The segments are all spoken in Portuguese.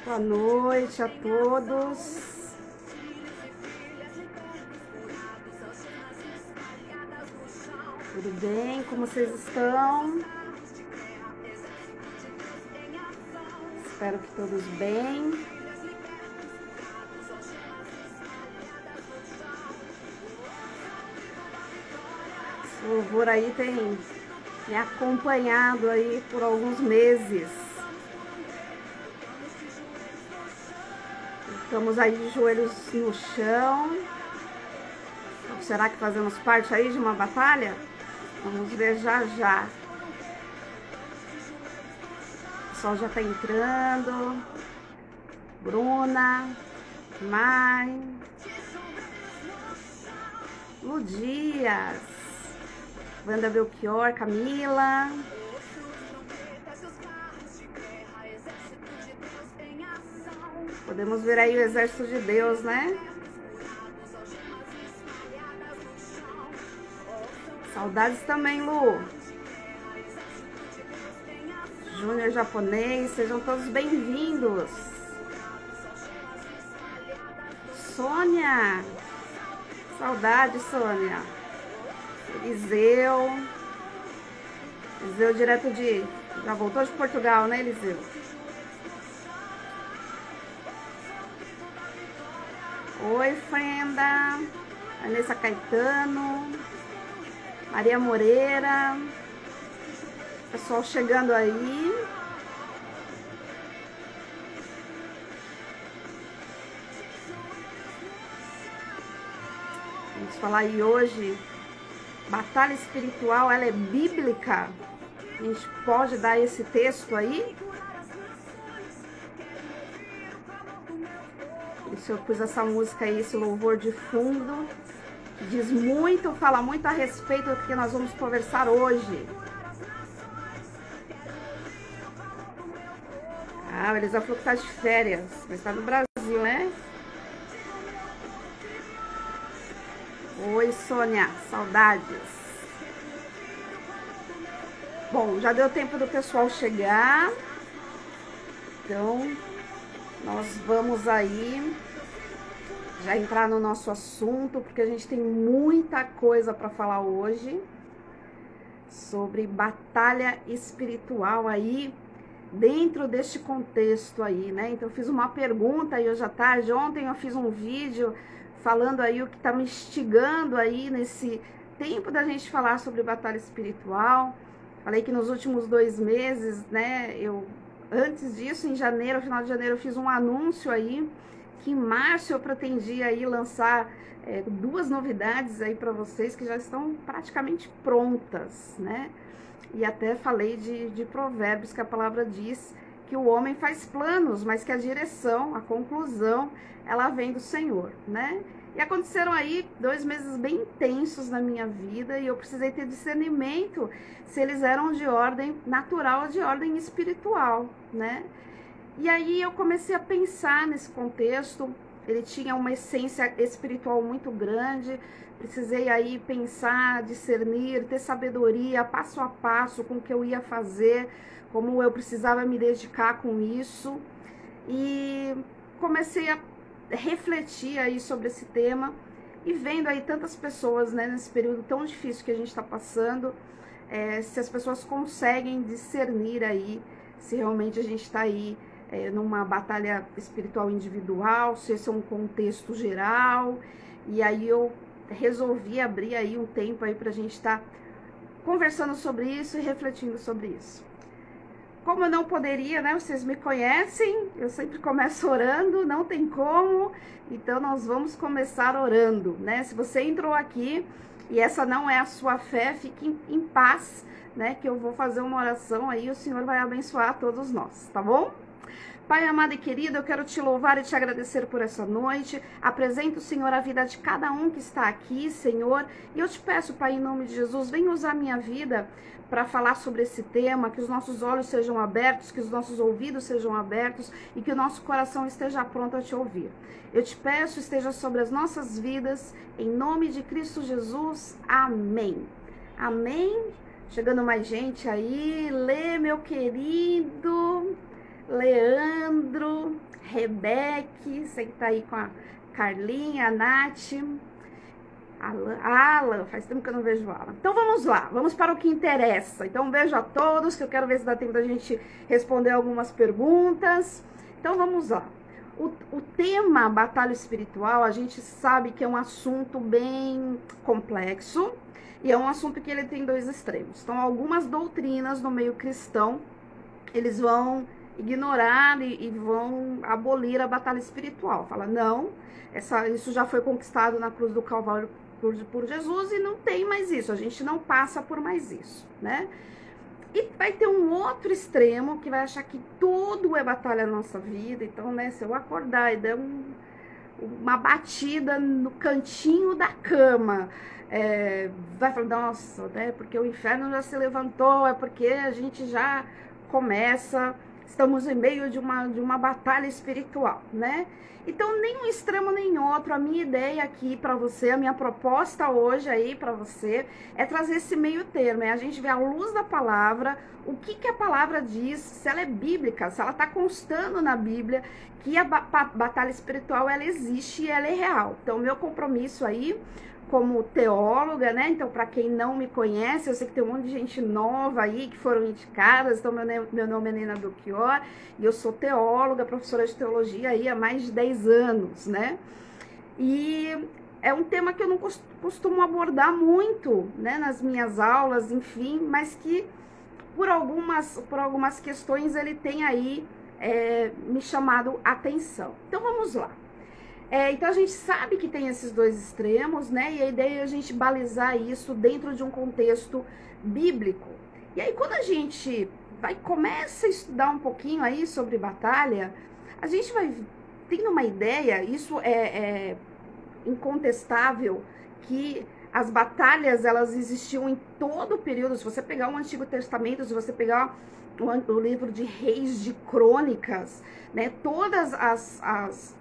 Boa noite a todos. Tudo bem? Como vocês estão? Espero que todos bem. Esse louvor aí tem me acompanhado aí por alguns meses. Estamos aí de joelhos no chão. Será que fazemos parte aí de uma batalha? Vamos ver já já. O pessoal já tá entrando. Bruna, Mai, Lu Dias, Wanda Belchior, Camila. Podemos ver aí o exército de Deus, né? Saudades também, Lu. Júnior Japonês, sejam todos bem-vindos. Sônia. Saudades, Sônia. Eliseu. Eliseu direto de... Já voltou de Portugal, né, Eliseu? Oi, Frenda. Vanessa Caetano. Maria Moreira. Pessoal chegando aí. Vamos falar aí hoje. Batalha espiritual, ela é bíblica? A gente pode dar esse texto aí? Por isso eu pus essa música aí, esse louvor de fundo. Diz muito, fala muito a respeito do que nós vamos conversar hoje. Ah, eles já falou que tá de férias, mas tá no Brasil, né? Oi, Sônia, saudades. Bom, já deu tempo do pessoal chegar. Então, nós vamos aí já entrar no nosso assunto, porque a gente tem muita coisa para falar hoje sobre batalha espiritual aí, dentro deste contexto aí, né? Então eu fiz uma pergunta aí hoje à tarde, ontem eu fiz um vídeo falando aí o que tá me instigando aí nesse tempo da gente falar sobre batalha espiritual. Falei que nos últimos 2 meses, né, antes disso, em janeiro, final de janeiro, eu fiz um anúncio aí, que em março eu pretendia aí lançar 2 novidades aí para vocês que já estão praticamente prontas, né? E até falei de Provérbios, que a palavra diz que o homem faz planos, mas que a direção, a conclusão, ela vem do Senhor, né? E aconteceram aí 2 meses bem intensos na minha vida e eu precisei ter discernimento se eles eram de ordem natural ou de ordem espiritual, né? E aí eu comecei a pensar nesse contexto, ele tinha uma essência espiritual muito grande, precisei aí pensar, discernir, ter sabedoria, passo a passo com o que eu ia fazer, como eu precisava me dedicar com isso. E comecei a refletir aí sobre esse tema e vendo aí tantas pessoas, né, nesse período tão difícil que a gente está passando, se as pessoas conseguem discernir aí, se realmente a gente está aí numa batalha espiritual individual, se esse é um contexto geral. E aí eu resolvi abrir aí um tempo aí pra gente estar conversando sobre isso e refletindo sobre isso. Como eu não poderia, né, vocês me conhecem, eu sempre começo orando, não tem como, então nós vamos começar orando, né? Se você entrou aqui e essa não é a sua fé, fique em paz, né, que eu vou fazer uma oração aí e o Senhor vai abençoar todos nós, tá bom? Pai amado e querido, eu quero te louvar e te agradecer por essa noite. Apresento, Senhor, a vida de cada um que está aqui, Senhor. E eu te peço, Pai, em nome de Jesus, venha usar a minha vida para falar sobre esse tema, que os nossos olhos sejam abertos, que os nossos ouvidos sejam abertos e que o nosso coração esteja pronto a te ouvir. Eu te peço, esteja sobre as nossas vidas, em nome de Cristo Jesus. Amém. Amém. Chegando mais gente aí. Lê, meu querido. Leandro, Rebeque, você que tá aí com a Carlinha, a Nath, Alan, faz tempo que eu não vejo Alan. Então vamos lá, vamos para o que interessa. Então um beijo a todos, que eu quero ver se dá tempo da gente responder algumas perguntas. Então vamos lá. O tema batalha espiritual, a gente sabe que é um assunto bem complexo e é um assunto que ele tem dois extremos. Então algumas doutrinas no meio cristão, eles vão ignorar e vão abolir a batalha espiritual. Fala, não, isso já foi conquistado na cruz do Calvário por Jesus e não tem mais isso, a gente não passa por mais isso, né? E vai ter um outro extremo que vai achar que tudo é batalha na nossa vida. Então, né, se eu acordar e der uma batida no cantinho da cama, vai falar, nossa, né, porque o inferno já se levantou, é porque a gente já começa, estamos em meio de uma batalha espiritual, né? Então, nem um extremo nem outro. A minha ideia aqui para você, a minha proposta hoje aí para você é trazer esse meio termo, a gente ver à luz da palavra, o que a palavra diz, se ela é bíblica, se ela está constando na Bíblia, que a batalha espiritual, ela existe e ela é real. Então, meu compromisso aí, como teóloga, né? Então, para quem não me conhece, eu sei que tem um monte de gente nova aí que foram indicadas. Então, meu nome é Nena Belchior e eu sou teóloga, professora de teologia aí há mais de 10 anos, né? E é um tema que eu não costumo abordar muito, né? Nas minhas aulas, enfim, mas que por algumas questões ele tem aí me chamado a atenção. Então, vamos lá. Então a gente sabe que tem esses dois extremos, né? E a ideia é a gente balizar isso dentro de um contexto bíblico. E aí quando a gente começa a estudar um pouquinho aí sobre batalha, a gente vai tendo uma ideia, isso é incontestável, que as batalhas, elas existiam em todo o período. Se você pegar o Antigo Testamento, se você pegar o livro de Reis, de Crônicas, né? Todas as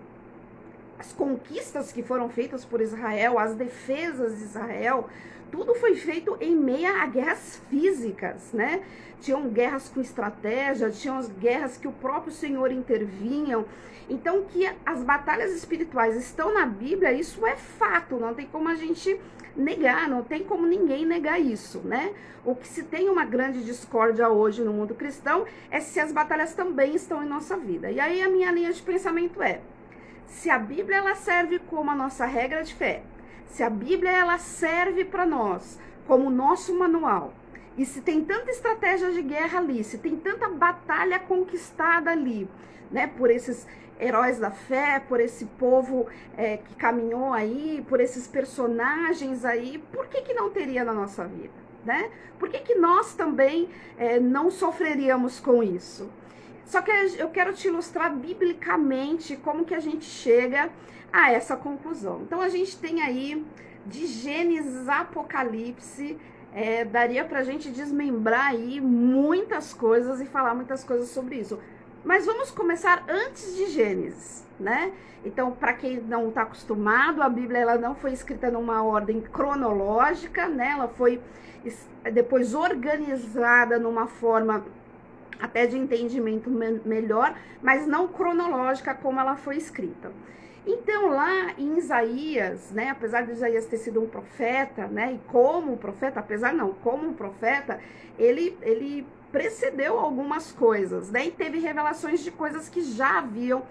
conquistas que foram feitas por Israel, as defesas de Israel, tudo foi feito em meio a guerras físicas, né? Tinham guerras com estratégia, tinham as guerras que o próprio Senhor intervinha. Então, que as batalhas espirituais estão na Bíblia, isso é fato, não tem como a gente negar, não tem como ninguém negar isso, né? O que se tem uma grande discórdia hoje no mundo cristão é se as batalhas também estão em nossa vida. E aí a minha linha de pensamento se a Bíblia ela serve como a nossa regra de fé, se a Bíblia ela serve para nós como o nosso manual, e se tem tanta estratégia de guerra ali, se tem tanta batalha conquistada ali, né, por esses heróis da fé, por esse povo que caminhou aí, por esses personagens aí, por que não teria na nossa vida, né? Por que nós também não sofreríamos com isso? Só que eu quero te ilustrar biblicamente como que a gente chega a essa conclusão. Então, a gente tem aí, de Gênesis a Apocalipse, daria pra gente desmembrar aí muitas coisas e falar muitas coisas sobre isso. Mas vamos começar antes de Gênesis, né? Então, para quem não está acostumado, a Bíblia ela não foi escrita numa ordem cronológica, né? Ela foi depois organizada numa forma até de entendimento melhor, mas não cronológica como ela foi escrita. Então, lá em Isaías, né, apesar de Isaías ter sido um profeta, né, e como profeta, como um profeta, ele precedeu algumas coisas, né, e teve revelações de coisas que já haviam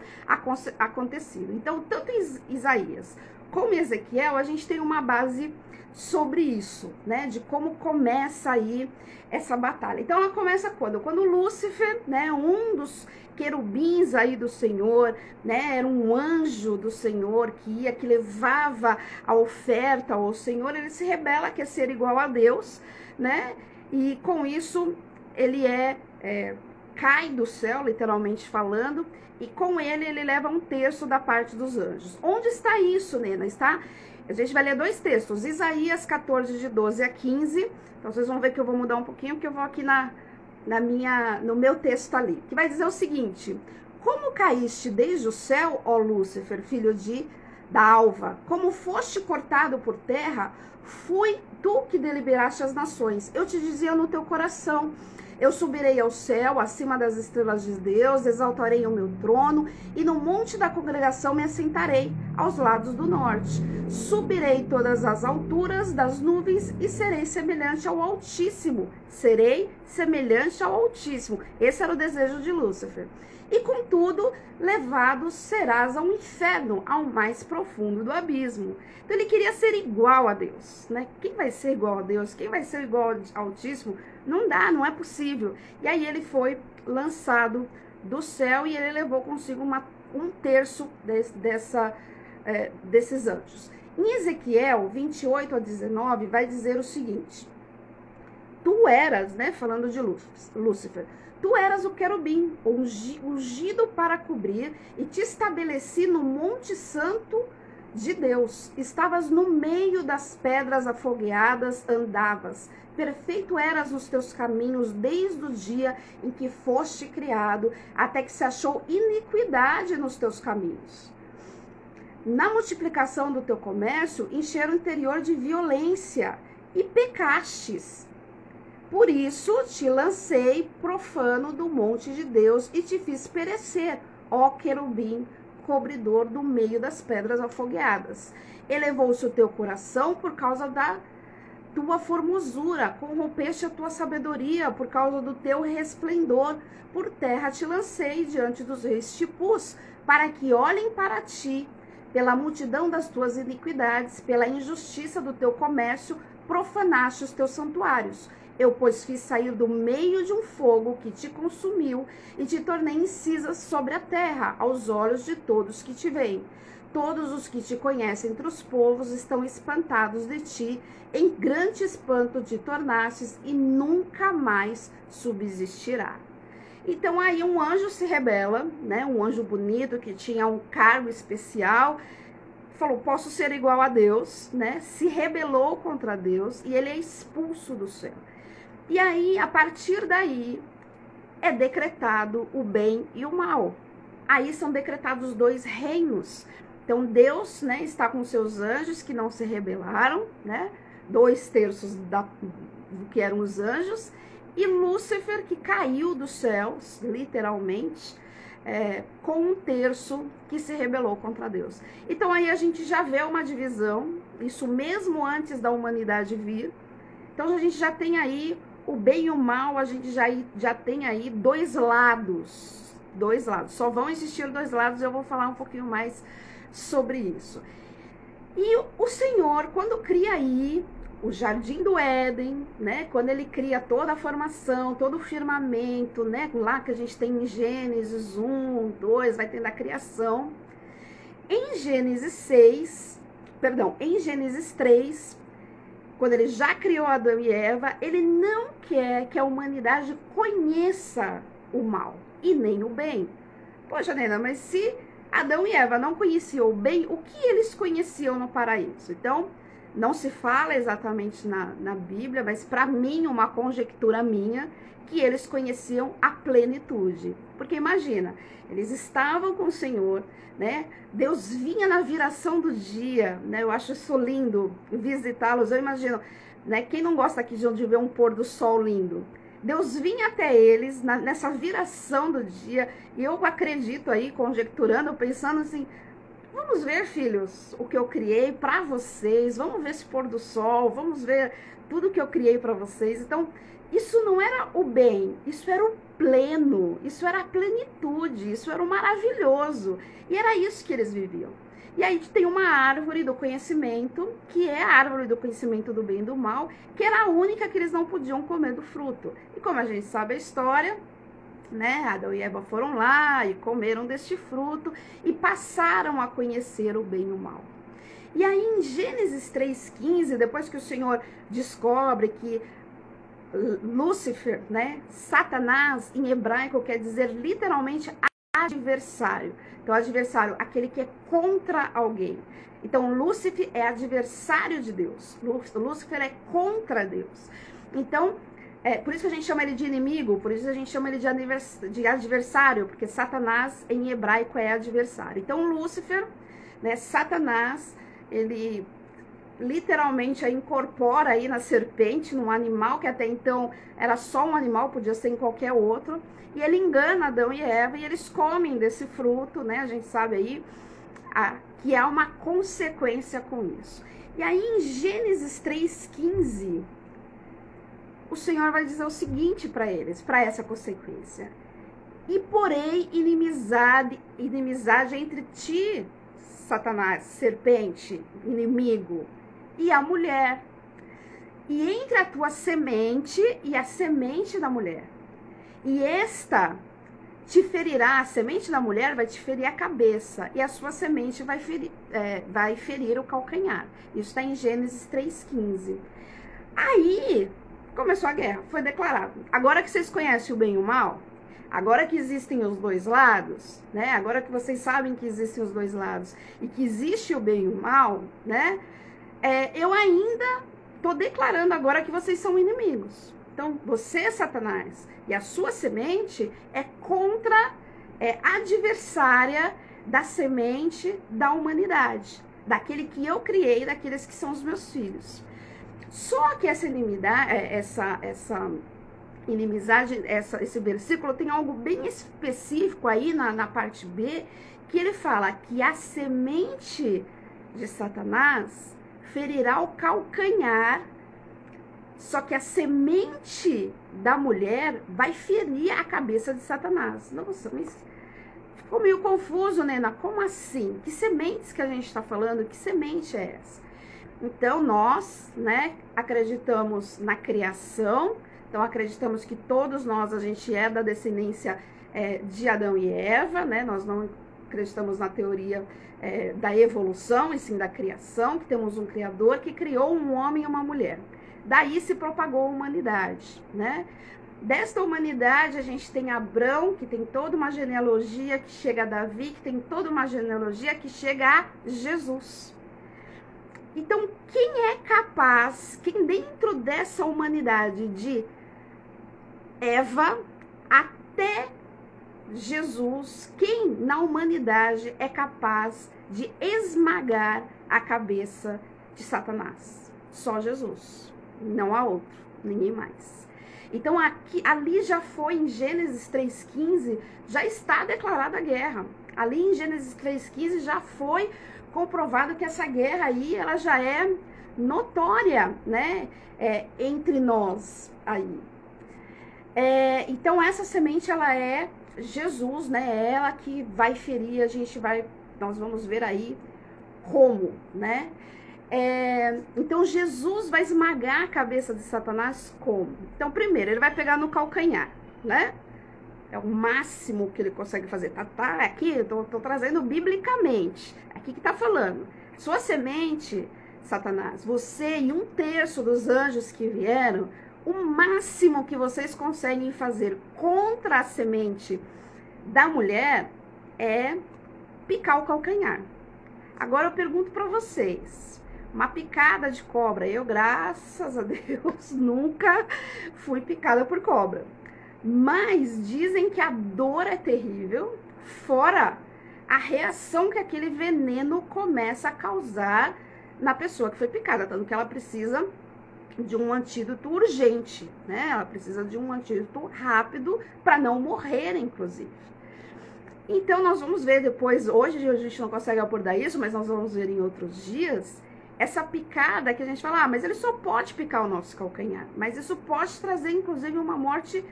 acontecido. Então, tanto em Isaías como em Ezequiel, a gente tem uma base sobre isso, né, de como começa aí essa batalha. Então ela começa quando? Quando Lúcifer, né, um dos querubins aí do Senhor, né, era um anjo do Senhor que levava a oferta ao Senhor, ele se rebela, quer ser igual a Deus, né, e com isso ele cai do céu, literalmente falando, e com ele leva um terço da parte dos anjos. Onde está isso, Nena? A gente vai ler dois textos, Isaías 14, de 12 a 15. Então, vocês vão ver que eu vou mudar um pouquinho, porque eu vou aqui no meu texto ali. Que vai dizer o seguinte: como caíste desde o céu, ó Lúcifer, filho da alva, como foste cortado por terra, fui tu que deliberaste as nações. Eu te dizia no teu coração, Eu subirei ao céu, acima das estrelas de Deus, exaltarei o meu trono, e no monte da congregação me assentarei, aos lados do norte. Subirei todas as alturas das nuvens e serei semelhante ao Altíssimo. Serei semelhante ao Altíssimo. Esse era o desejo de Lúcifer. E contudo, levado serás ao inferno, ao mais profundo do abismo. Então ele queria ser igual a Deus, né? Quem vai ser igual a Deus? Quem vai ser igual ao Altíssimo? Não dá, não é possível. E aí ele foi lançado do céu e ele levou consigo um terço desses anjos. Em Ezequiel 28 a 19 vai dizer o seguinte: tu eras, né, falando de Lúcifer, tu eras o querubim, ungido para cobrir, e te estabeleci no monte santo de Deus. Estavas no meio das pedras afogueadas, andavas. Perfeito eras nos teus caminhos desde o dia em que foste criado, até que se achou iniquidade nos teus caminhos. Na multiplicação do teu comércio, encheram o interior de violência e pecastes. Por isso te lancei profano do monte de Deus e te fiz perecer, ó querubim, cobridor do meio das pedras afogueadas. Elevou-se o teu coração por causa da tua formosura, corrompeste a tua sabedoria por causa do teu resplendor. Por terra te lancei diante dos reis te pus, para que olhem para ti. Pela multidão das tuas iniquidades, pela injustiça do teu comércio, profanaste os teus santuários. Eu, pois, fiz sair do meio de um fogo que te consumiu e te tornei em cinzas sobre a terra, aos olhos de todos que te veem. Todos os que te conhecem entre os povos estão espantados de ti, em grande espanto te tornastes e nunca mais subsistirá. Então aí um anjo se rebela, né? Um anjo bonito que tinha um cargo especial, falou, posso ser igual a Deus, né? Se rebelou contra Deus e ele é expulso do céu. E aí, a partir daí, é decretado o bem e o mal. Aí são decretados 2 reinos. Então Deus, né, está com seus anjos que não se rebelaram, né? 2/3 do que eram os anjos. E Lúcifer, que caiu dos céus, literalmente, com 1/3 que se rebelou contra Deus. Então aí a gente já vê uma divisão, isso mesmo antes da humanidade vir. Então a gente já tem aí o bem e o mal, a gente já tem aí 2 lados. 2 lados. Só vão existir 2 lados, eu vou falar um pouquinho mais sobre isso. E o Senhor, quando cria aí o Jardim do Éden, né? Quando ele cria toda a formação, todo o firmamento, né? Lá que a gente tem em Gênesis 1, 2, vai tendo a criação. Em Gênesis 3, quando ele já criou Adão e Eva, ele não quer que a humanidade conheça o mal e nem o bem. Poxa, Nena, mas se Adão e Eva não conheciam o bem, o que eles conheciam no paraíso? Então, não se fala exatamente na Bíblia, mas para mim, uma conjectura minha, que eles conheciam a plenitude. Porque imagina, eles estavam com o Senhor, né? Deus vinha na viração do dia, né? Eu acho isso lindo, visitá-los. Eu imagino, né? Quem não gosta aqui de ver um pôr do sol lindo? Deus vinha até eles nessa viração do dia, e eu acredito aí, conjecturando, pensando assim, vamos ver, filhos, o que eu criei para vocês, vamos ver esse pôr do sol, vamos ver tudo que eu criei para vocês. Então, isso não era o bem, isso era o pleno, isso era a plenitude, isso era o maravilhoso. E era isso que eles viviam. E aí tem uma árvore do conhecimento, que é a árvore do conhecimento do bem e do mal, que era a única que eles não podiam comer do fruto. E como a gente sabe a história, né, Adão e Eva foram lá e comeram deste fruto e passaram a conhecer o bem e o mal. E aí em Gênesis 3,15, depois que o Senhor descobre que Lúcifer, né, Satanás em hebraico quer dizer literalmente adversário. Então adversário, aquele que é contra alguém. Então Lúcifer é adversário de Deus. Lúcifer é contra Deus. Então por isso que a gente chama ele de inimigo, por isso a gente chama ele de adversário, porque Satanás em hebraico é adversário. Então Lúcifer, né, Satanás, ele literalmente a incorpora aí na serpente, num animal que até então era só um animal, podia ser em qualquer outro, e ele engana Adão e Eva, e eles comem desse fruto, né? A gente sabe aí que há uma consequência com isso. E aí em Gênesis 3,15, o Senhor vai dizer o seguinte para eles, para essa consequência: e porém inimizade entre ti, Satanás, serpente, inimigo, e a mulher, e entre a tua semente e a semente da mulher. E esta te ferirá, a semente da mulher vai te ferir a cabeça, e a sua semente vai ferir o calcanhar. Isso está em Gênesis 3,15. Aí começou a guerra, foi declarado. Agora que vocês conhecem o bem e o mal, agora que existem os dois lados, né? Agora que vocês sabem que existem os dois lados e que existe o bem e o mal, né? Eu ainda tô declarando agora que vocês são inimigos. Então, você, Satanás, e a sua semente adversária da semente da humanidade, daquele que eu criei, daqueles que são os meus filhos. Só que essa inimizade, esse versículo tem algo bem específico aí na parte B, que ele fala que a semente de Satanás ferirá o calcanhar, só que a semente da mulher vai ferir a cabeça de Satanás. Nossa, mas ficou meio confuso, Nena, como assim? Que sementes que a gente está falando? Que semente é essa? Então, nós, né, acreditamos na criação. Então, acreditamos que todos nós, a gente é da descendência de Adão e Eva, né? Nós não acreditamos na teoria da evolução, e sim da criação, que temos um Criador que criou um homem e uma mulher. Daí se propagou a humanidade, né? Desta humanidade, a gente tem Abrão, que tem toda uma genealogia que chega a Davi, que tem toda uma genealogia que chega a Jesus. Então, quem é capaz, quem dentro dessa humanidade de Eva até Jesus, quem na humanidade é capaz de esmagar a cabeça de Satanás? Só Jesus, não há outro, ninguém mais. Então, ali já foi, em Gênesis 3,15, já está declarada a guerra. Ali em Gênesis 3,15 já foi comprovado que essa guerra aí, ela já é notória, né, entre nós aí. Então, essa semente, ela é Jesus, né, ela que vai ferir, nós vamos ver aí como, né. Então, Jesus vai esmagar a cabeça de Satanás como? Então, primeiro, ele vai pegar no calcanhar, né, é o máximo que ele consegue fazer. Aqui, eu tô trazendo biblicamente. Aqui que tá falando. Sua semente, Satanás, você e 1/3 dos anjos que vieram, o máximo que vocês conseguem fazer contra a semente da mulher é picar o calcanhar. Agora eu pergunto para vocês, uma picada de cobra, eu, graças a Deus, nunca fui picada por cobra. Mas dizem que a dor é terrível, fora a reação que aquele veneno começa a causar na pessoa que foi picada, tanto que ela precisa de um antídoto urgente, né? Ela precisa de um antídoto rápido para não morrer, inclusive. Então, nós vamos ver depois, hoje a gente não consegue abordar isso, mas nós vamos ver em outros dias, essa picada que a gente fala, mas ele só pode picar o nosso calcanhar, mas isso pode trazer, inclusive, uma morte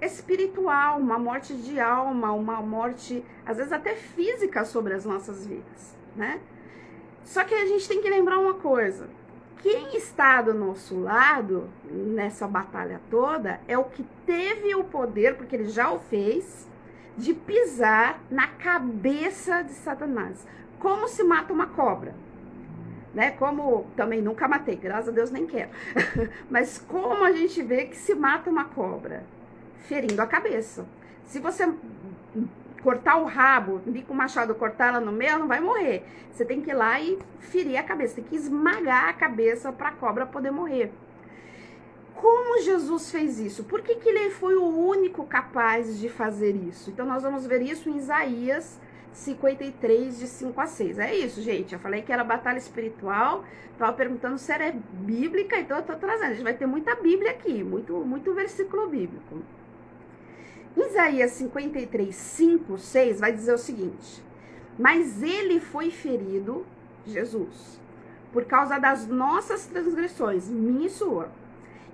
espiritual, uma morte de alma, uma morte, às vezes até física, sobre as nossas vidas, né? Só que a gente tem que lembrar uma coisa, quem está do nosso lado nessa batalha toda é o que teve o poder, porque ele já o fez, de pisar na cabeça de Satanás. Como se mata uma cobra, né? Como também nunca matei, graças a Deus nem quero. Mas como a gente vê que se mata uma cobra? Ferindo a cabeça. Se você cortar o rabo, vir com o machado, cortar ela no meio, ela não vai morrer. Você tem que ir lá e ferir a cabeça, tem que esmagar a cabeça para a cobra poder morrer. Como Jesus fez isso? Por que ele foi o único capaz de fazer isso? Então nós vamos ver isso em Isaías 53, de 5 a 6. É isso, gente. Eu falei que era batalha espiritual. Tava perguntando se era bíblica, então eu tô trazendo. A gente vai ter muita Bíblia aqui, muito versículo bíblico. Isaías 53, 5, 6 vai dizer o seguinte: mas ele foi ferido, Jesus, por causa das nossas transgressões, minha e sua,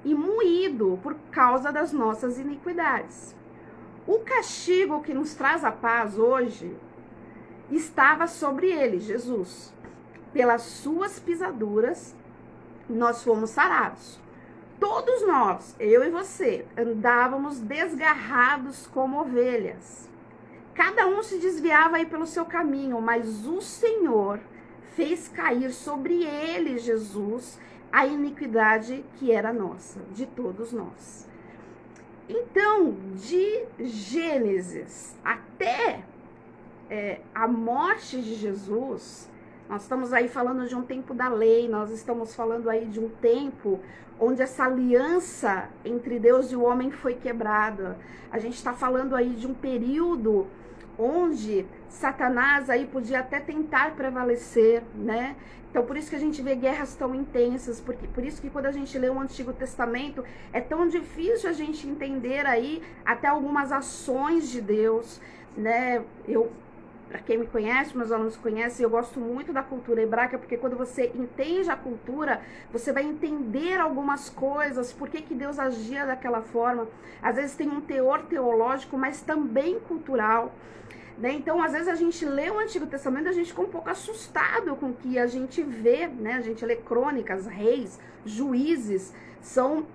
e moído por causa das nossas iniquidades. O castigo que nos traz a paz hoje estava sobre ele, Jesus. Pelas suas pisaduras, nós fomos sarados. Todos nós, eu e você, andávamos desgarrados como ovelhas. Cada um se desviava aí pelo seu caminho, mas o Senhor fez cair sobre ele, Jesus, a iniquidade que era nossa, de todos nós. Então, de Gênesis até a morte de Jesus, nós estamos aí falando de um tempo da lei, nós estamos falando aí de um tempo onde essa aliança entre Deus e o homem foi quebrada. A gente está falando aí de um período onde Satanás aí podia até tentar prevalecer, né? Então, por isso que a gente vê guerras tão intensas, por isso que quando a gente lê o Antigo Testamento, é tão difícil a gente entender aí até algumas ações de Deus, né? Para quem me conhece, meus alunos conhecem, eu gosto muito da cultura hebraica, porque quando você entende a cultura, você vai entender algumas coisas, por que Deus agia daquela forma. Às vezes tem um teor teológico, mas também cultural, né? Então, às vezes a gente lê o Antigo Testamento, a gente fica um pouco assustado com o que a gente vê, né? A gente lê crônicas, reis, juízes, são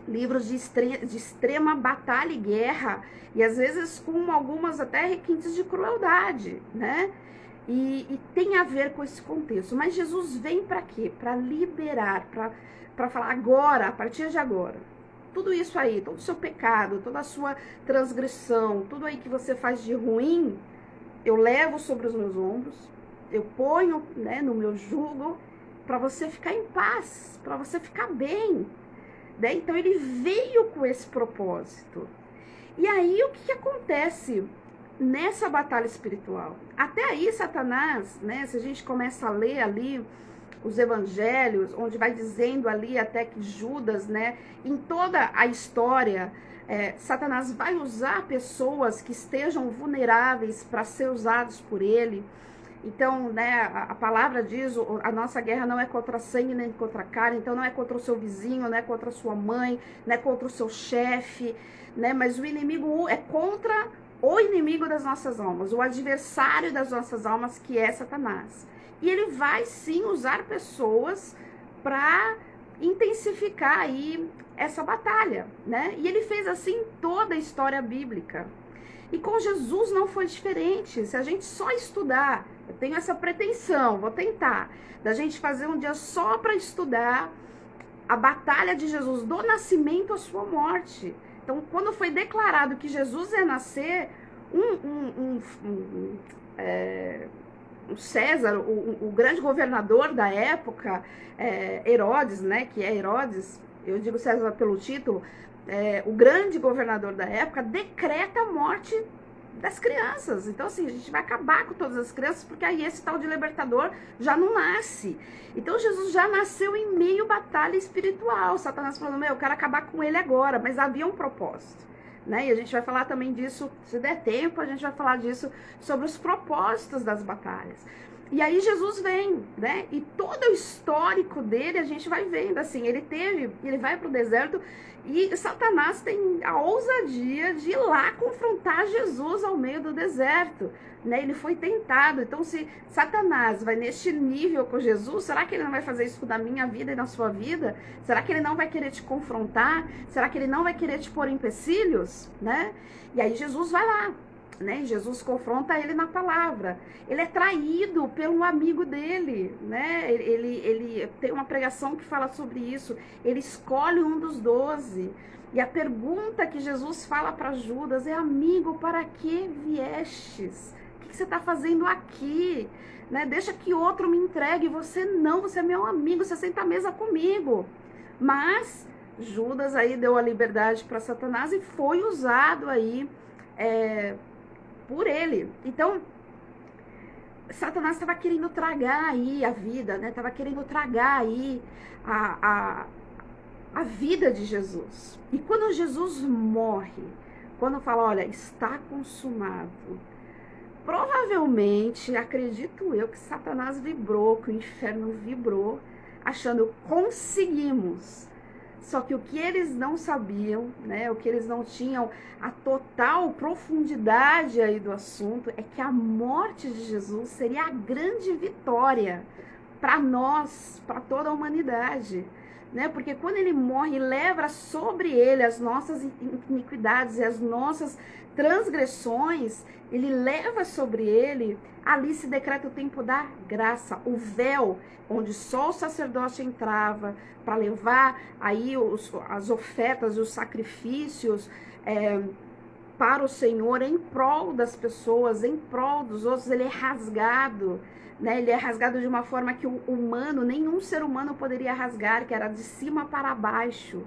livros de extrema batalha e guerra, e às vezes com algumas até requintes de crueldade, né? E tem a ver com esse contexto. Mas Jesus vem para quê? Para liberar, para falar agora, a partir de agora. Tudo isso aí, todo o seu pecado, toda a sua transgressão, tudo aí que você faz de ruim, eu levo sobre os meus ombros, eu ponho, né, no meu jugo, para você ficar em paz, para você ficar bem. Né? Então ele veio com esse propósito. E aí o que acontece nessa batalha espiritual? Até aí Satanás, né, se a gente começa a ler ali os evangelhos, onde vai dizendo ali até que Judas, né, em toda a história, Satanás vai usar pessoas que estejam vulneráveis para ser usados por ele. Então, né, a palavra diz, a nossa guerra não é contra sangue nem contra carne, então não é contra o seu vizinho, não é contra a sua mãe, não é contra o seu chefe, né, mas o inimigo é contra o inimigo das nossas almas, o adversário das nossas almas, que é Satanás. E ele vai sim usar pessoas para intensificar aí essa batalha, né? E ele fez assim toda a história bíblica. E com Jesus não foi diferente. Se a gente só estudar, eu tenho essa pretensão, vou tentar, da gente fazer um dia só para estudar a batalha de Jesus, do nascimento à sua morte. Então, quando foi declarado que Jesus ia nascer, o César, o grande governador da época, Herodes, né, que é Herodes, eu digo César pelo título, o grande governador da época decreta a morte das crianças. Então, assim, a gente vai acabar com todas as crianças, porque aí esse tal de libertador já não nasce. Então, Jesus já nasceu em meio à batalha espiritual. Satanás falando, eu quero acabar com ele agora, mas havia um propósito. Né? E a gente vai falar também disso, se der tempo, a gente vai falar disso, sobre os propósitos das batalhas. E aí Jesus vem, né? E todo o histórico dele a gente vai vendo, assim, ele vai para o deserto e Satanás tem a ousadia de ir lá confrontar Jesus ao meio do deserto, né? Ele foi tentado. Então, se Satanás vai neste nível com Jesus, será que ele não vai fazer isso na minha vida e na sua vida? Será que ele não vai querer te confrontar? Será que ele não vai querer te pôr empecilhos, né? E aí Jesus vai lá, né? Jesus confronta ele na palavra. Ele é traído pelo amigo dele, né? Ele tem uma pregação que fala sobre isso. Ele escolhe um dos 12. E a pergunta que Jesus fala para Judas é: amigo, para que viestes? O que você está fazendo aqui? Né? Deixa que outro me entregue. Você não, você é meu amigo, você senta à mesa comigo. Mas Judas aí deu a liberdade para Satanás e foi usado aí por ele. Então, Satanás estava querendo tragar aí a vida, né? Estava querendo tragar aí a vida de Jesus. E quando Jesus morre, quando fala, olha, está consumado, provavelmente, acredito eu, que Satanás vibrou, que o inferno vibrou, achando, conseguimos. Só que o que eles não sabiam, né, o que eles não tinham a total profundidade aí do assunto, é que a morte de Jesus seria a grande vitória para nós, para toda a humanidade. Né? Porque quando ele morre, leva sobre ele as nossas iniquidades e as nossas transgressões, ele leva sobre ele, ali se decreta o tempo da graça, o véu, onde só o sacerdote entrava para levar aí as ofertas, os sacrifícios para o Senhor, em prol das pessoas, em prol dos outros, ele é rasgado. Né, ele é rasgado de uma forma que o humano, nenhum ser humano poderia rasgar, que era de cima para baixo.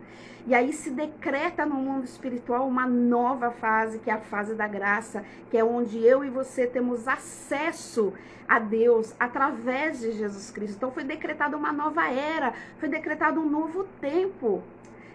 E aí se decreta no mundo espiritual uma nova fase, que é a fase da graça, que é onde eu e você temos acesso a Deus através de Jesus Cristo. Então foi decretada uma nova era, foi decretado um novo tempo.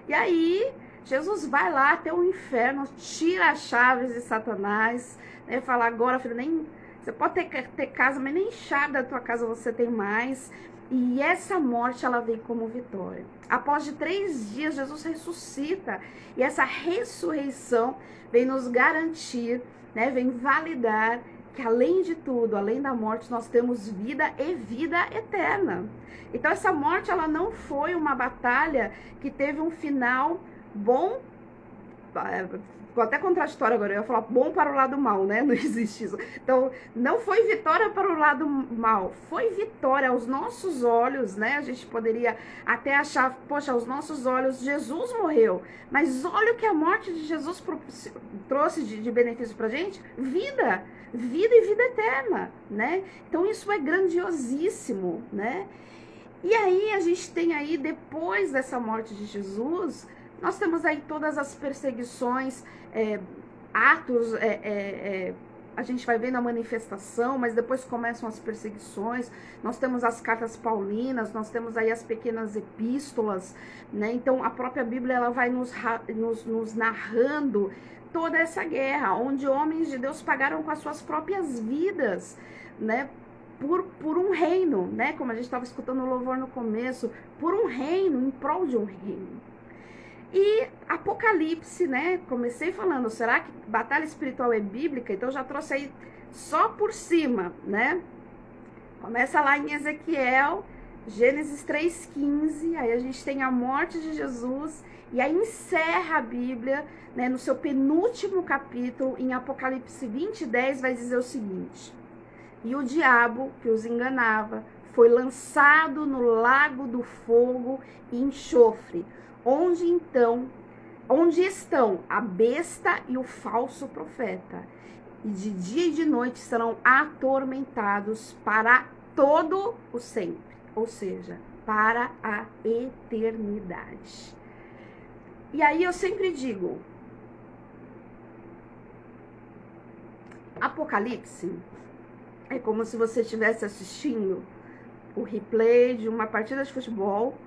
E aí Jesus vai lá até o inferno, tira as chaves de Satanás, né, fala, agora, filho, nem... Você pode ter casa, mas nem chave da tua casa você tem mais. E essa morte, ela vem como vitória. Após de 3 dias, Jesus ressuscita. E essa ressurreição vem nos garantir, né, vem validar que além de tudo, além da morte, nós temos vida e vida eterna. Então essa morte, ela não foi uma batalha que teve um final bom. Ficou até contraditório agora, eu ia falar bom para o lado mal, né? Não existe isso. Então, não foi vitória para o lado mal, foi vitória aos nossos olhos, né? A gente poderia até achar, poxa, aos nossos olhos, Jesus morreu. Mas olha o que a morte de Jesus trouxe de benefício pra gente: vida, vida e vida eterna, né? Então, isso é grandiosíssimo, né? E aí, a gente tem aí, depois dessa morte de Jesus, nós temos aí todas as perseguições, atos, a gente vai vendo a manifestação, mas depois começam as perseguições. Nós temos as cartas paulinas, nós temos aí as pequenas epístolas, né? Então a própria Bíblia, ela vai nos narrando toda essa guerra, onde homens de Deus pagaram com as suas próprias vidas, né? Por um reino, né? Como a gente estava escutando o louvor no começo, por um reino, em prol de um reino. E Apocalipse, né? Comecei falando, será que batalha espiritual é bíblica? Então já trouxe aí só por cima, né? Começa lá em Ezequiel, Gênesis 3,15, aí a gente tem a morte de Jesus, e aí encerra a Bíblia, né, no seu penúltimo capítulo, em Apocalipse 20:10, vai dizer o seguinte: e o diabo que os enganava foi lançado no lago do fogo e enxofre, onde estão a besta e o falso profeta, e de dia e de noite serão atormentados para todo o sempre, ou seja, para a eternidade. E aí eu sempre digo, Apocalipse é como se você estivesse assistindo o replay de uma partida de futebol,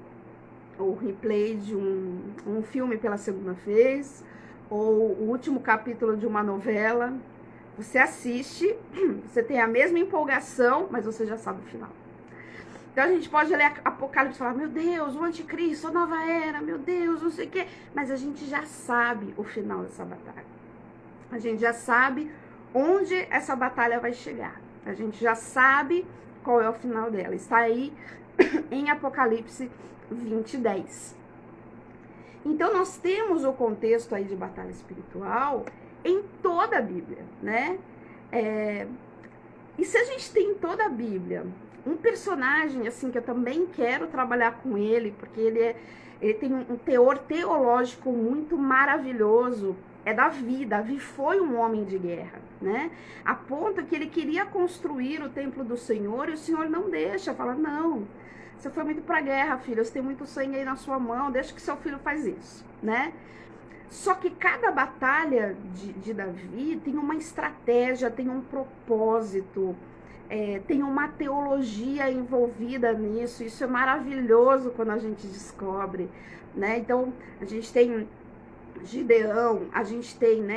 ou replay de um filme pela segunda vez, ou o último capítulo de uma novela. Você assiste, você tem a mesma empolgação, mas você já sabe o final. Então a gente pode ler Apocalipse e falar, meu Deus, o anticristo, a nova era, meu Deus, não sei o quê, mas a gente já sabe o final dessa batalha. A gente já sabe onde essa batalha vai chegar. A gente já sabe qual é o final dela. Está aí em Apocalipse 20:10. Então nós temos o contexto aí de batalha espiritual em toda a Bíblia, né? E se a gente tem em toda a Bíblia um personagem assim que eu também quero trabalhar com ele, porque ele tem um teor teológico muito maravilhoso, é Davi. Davi foi um homem de guerra, né? A ponto que ele queria construir o templo do Senhor e o Senhor não deixa, fala, não, você foi muito pra guerra, filho, você tem muito sangue aí na sua mão, deixa que seu filho faz isso, né? Só que cada batalha de Davi tem uma estratégia, tem um propósito, tem uma teologia envolvida nisso. Isso é maravilhoso quando a gente descobre, né? Então, a gente tem Gideão,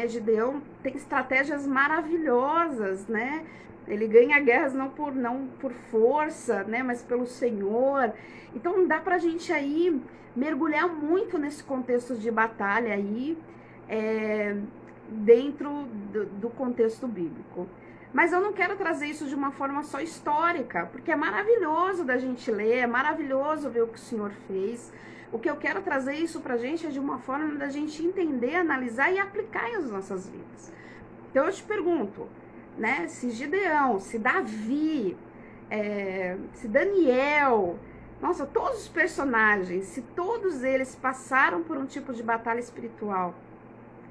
Gideão tem estratégias maravilhosas, né? Ele ganha guerras não por força, né? Mas pelo Senhor. Então, dá pra gente aí mergulhar muito nesse contexto de batalha aí, dentro do contexto bíblico. Mas eu não quero trazer isso de uma forma só histórica, porque é maravilhoso da gente ler, é maravilhoso ver o que o Senhor fez. O que eu quero trazer isso pra gente é de uma forma da gente entender, analisar e aplicar nas nossas vidas. Então eu te pergunto, né, se Gideão, se Davi, se Daniel, nossa, todos os personagens, se todos eles passaram por um tipo de batalha espiritual,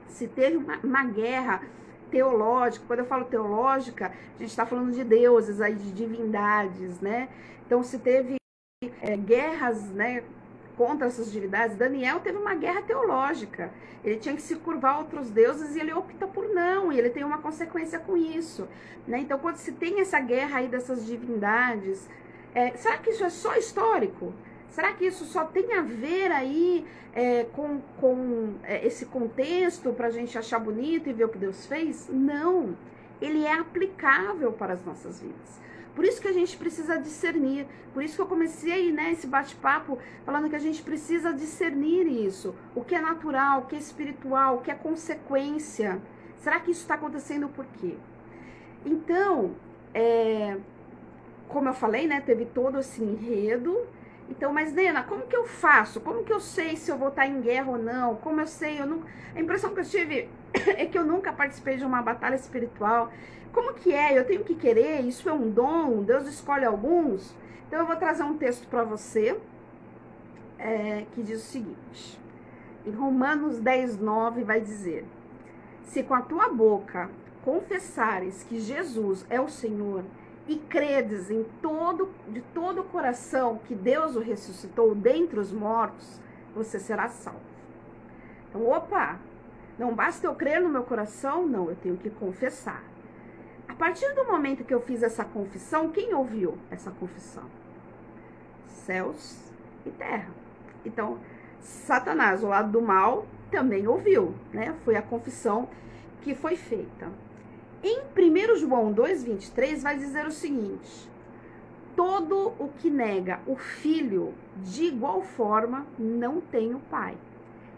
se teve uma guerra teológica, quando eu falo teológica, a gente está falando de deuses, aí, de divindades, né? Então, se teve guerras, né, contra essas divindades, Daniel teve uma guerra teológica, ele tinha que se curvar a outros deuses e ele opta por não, e ele tem uma consequência com isso, né? Então, quando se tem essa guerra aí dessas divindades, será que isso é só histórico? Será que isso só tem a ver aí com esse contexto para a gente achar bonito e ver o que Deus fez? Não, ele é aplicável para as nossas vidas. Por isso que a gente precisa discernir, por isso que eu comecei, né, esse bate-papo falando que a gente precisa discernir isso, o que é natural, o que é espiritual, o que é consequência. Será que isso está acontecendo por quê? Então, como eu falei, né, teve todo esse enredo. Então, mas Nena, como que eu faço? Como que eu sei se eu vou estar em guerra ou não? Como eu sei? A impressão que eu tive é que eu nunca participei de uma batalha espiritual. Como que é? Eu tenho que querer? Isso é um dom? Deus escolhe alguns? Então, eu vou trazer um texto para você que diz o seguinte. Em Romanos 10:9 vai dizer: se com a tua boca confessares que Jesus é o Senhor e credes de todo o coração que Deus o ressuscitou dentre os mortos, você será salvo. Então, não basta eu crer no meu coração, não, eu tenho que confessar. A partir do momento que eu fiz essa confissão, quem ouviu essa confissão? Céus e terra. Então, Satanás, o lado do mal, também ouviu, né? Foi a confissão que foi feita. Em 1 João 2,23 vai dizer o seguinte: todo o que nega o filho, de igual forma, não tem o pai.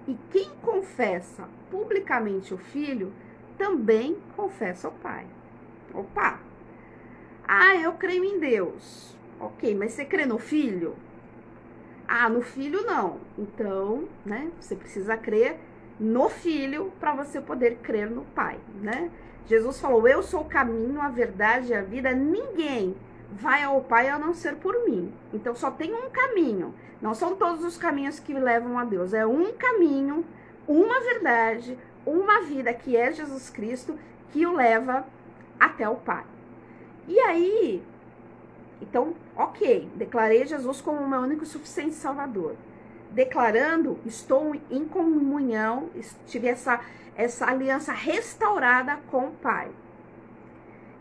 E quem confessa publicamente o filho, também confessa o pai. Opa! Eu creio em Deus. Ok, mas você crê no filho? No filho não. Então, né, você precisa crer no filho para você poder crer no pai, né? Jesus falou: eu sou o caminho, a verdade e a vida. Ninguém vai ao Pai a não ser por mim. Então só tem um caminho. Não são todos os caminhos que levam a Deus. É um caminho, uma verdade, uma vida, que é Jesus Cristo, que o leva até o Pai. E aí, então, ok, declarei Jesus como o meu único e suficiente Salvador. Declarando, estou em comunhão, tive essa aliança restaurada com o Pai.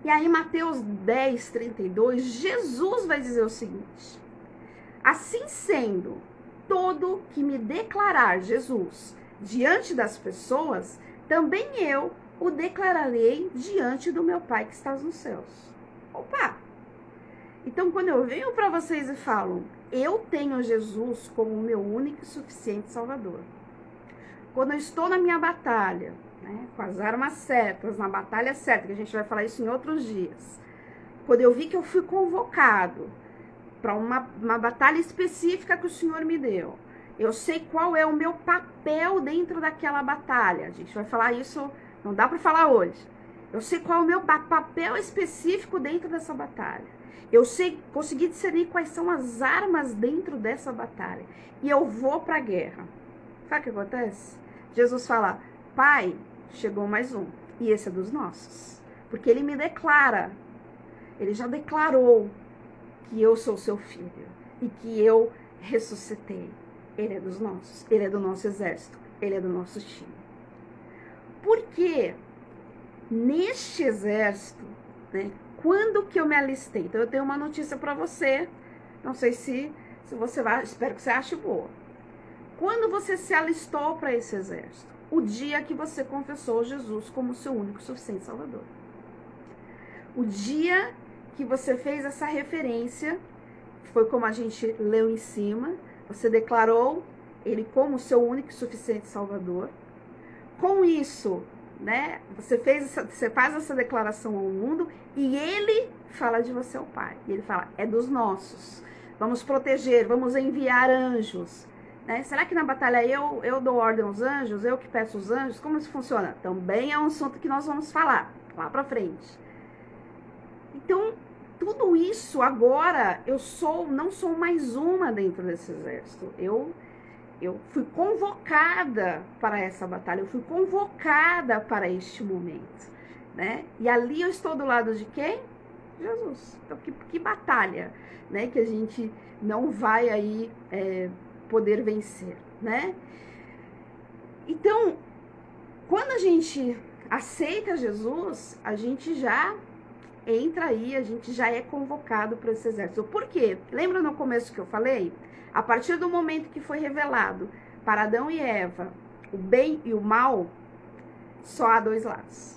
E aí, Mateus 10:32, Jesus vai dizer o seguinte: assim sendo, todo que me declarar Jesus diante das pessoas, também eu o declararei diante do meu Pai que está nos céus. Opa! Então, quando eu venho para vocês e falo: eu tenho Jesus como o meu único e suficiente Salvador. Quando eu estou na minha batalha, né, com as armas certas, na batalha certa, que a gente vai falar isso em outros dias. Quando eu vi que eu fui convocado para uma batalha específica que o Senhor me deu, eu sei qual é o meu papel dentro daquela batalha. A gente vai falar isso, não dá para falar hoje. Eu sei qual é o meu papel específico dentro dessa batalha. Eu sei, consegui discernir quais são as armas dentro dessa batalha. E eu vou para a guerra. Sabe o que acontece? Jesus fala: Pai, chegou mais um. E esse é dos nossos. Porque ele me declara, ele já declarou que eu sou seu filho. E que eu ressuscitei. Ele é dos nossos. Ele é do nosso exército. Ele é do nosso time. Porque neste exército, né, quando que eu me alistei? Então eu tenho uma notícia para você, não sei se você vai, espero que você ache boa. Quando você se alistou para esse exército? O dia que você confessou Jesus como seu único, suficiente Salvador. O dia que você fez essa referência, foi como a gente leu em cima, você declarou ele como seu único e suficiente Salvador. Com isso, né, você faz essa declaração ao mundo e ele fala de você ao Pai. E ele fala, é dos nossos. Vamos proteger, vamos enviar anjos. Né? Será que na batalha eu dou ordem aos anjos? Eu que peço os anjos? Como isso funciona? Também é um assunto que nós vamos falar lá pra frente. Então, tudo isso agora, não sou mais uma dentro desse exército. Eu fui convocada para essa batalha, eu fui convocada para este momento, né? E ali eu estou do lado de quem? Jesus. Então, que batalha, né? Que a gente não vai aí poder vencer, né? Então, quando a gente aceita Jesus, a gente já entra aí, a gente já é convocado para esse exército. Por quê? Lembra no começo que eu falei? A partir do momento que foi revelado para Adão e Eva o bem e o mal, só há dois lados.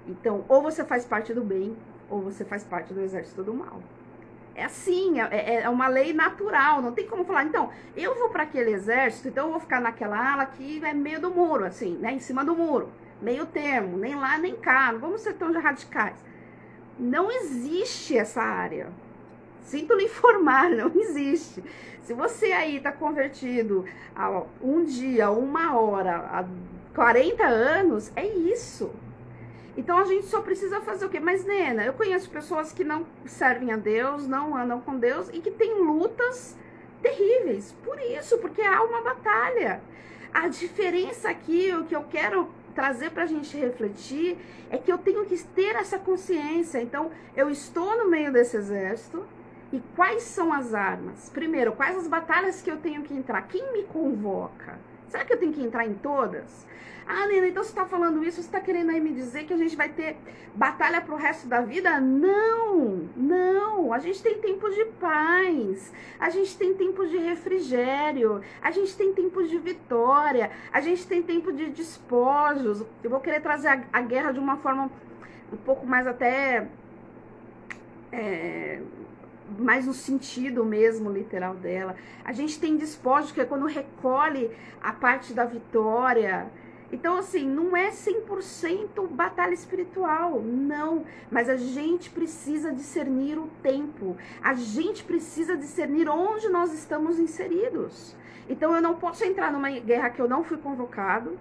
Então, ou você faz parte do bem, ou você faz parte do exército do mal. É assim, é uma lei natural, não tem como falar, então, eu vou para aquele exército, então eu vou ficar naquela ala que é meio do muro, assim, né, em cima do muro, meio termo, nem lá nem cá, não vamos ser tão radicais. Não existe essa área. Sinto lhe informar, não existe. Se você aí está convertido a um dia, uma hora, a 40 anos, é isso. Então a gente só precisa fazer o quê? Mas, Nena, eu conheço pessoas que não servem a Deus, não andam com Deus e que têm lutas terríveis. Por isso, porque há uma batalha. A diferença aqui, o que eu quero trazer para a gente refletir, é que eu tenho que ter essa consciência. Então, eu estou no meio desse exército. E quais são as armas? Primeiro, quais as batalhas que eu tenho que entrar? Quem me convoca? Será que eu tenho que entrar em todas? Ah, Nena, então você está falando isso, você está querendo aí me dizer que a gente vai ter batalha pro resto da vida? Não, não. A gente tem tempos de paz, a gente tem tempos de refrigério, a gente tem tempos de vitória, a gente tem tempo de despojos. Eu vou querer trazer a guerra de uma forma um pouco mais até... mais no sentido mesmo literal dela. A gente tem despojos, que é quando recolhe a parte da vitória. Então, assim, não é 100% batalha espiritual, não. Mas a gente precisa discernir o tempo. A gente precisa discernir onde nós estamos inseridos. Então, eu não posso entrar numa guerra que eu não fui convocado.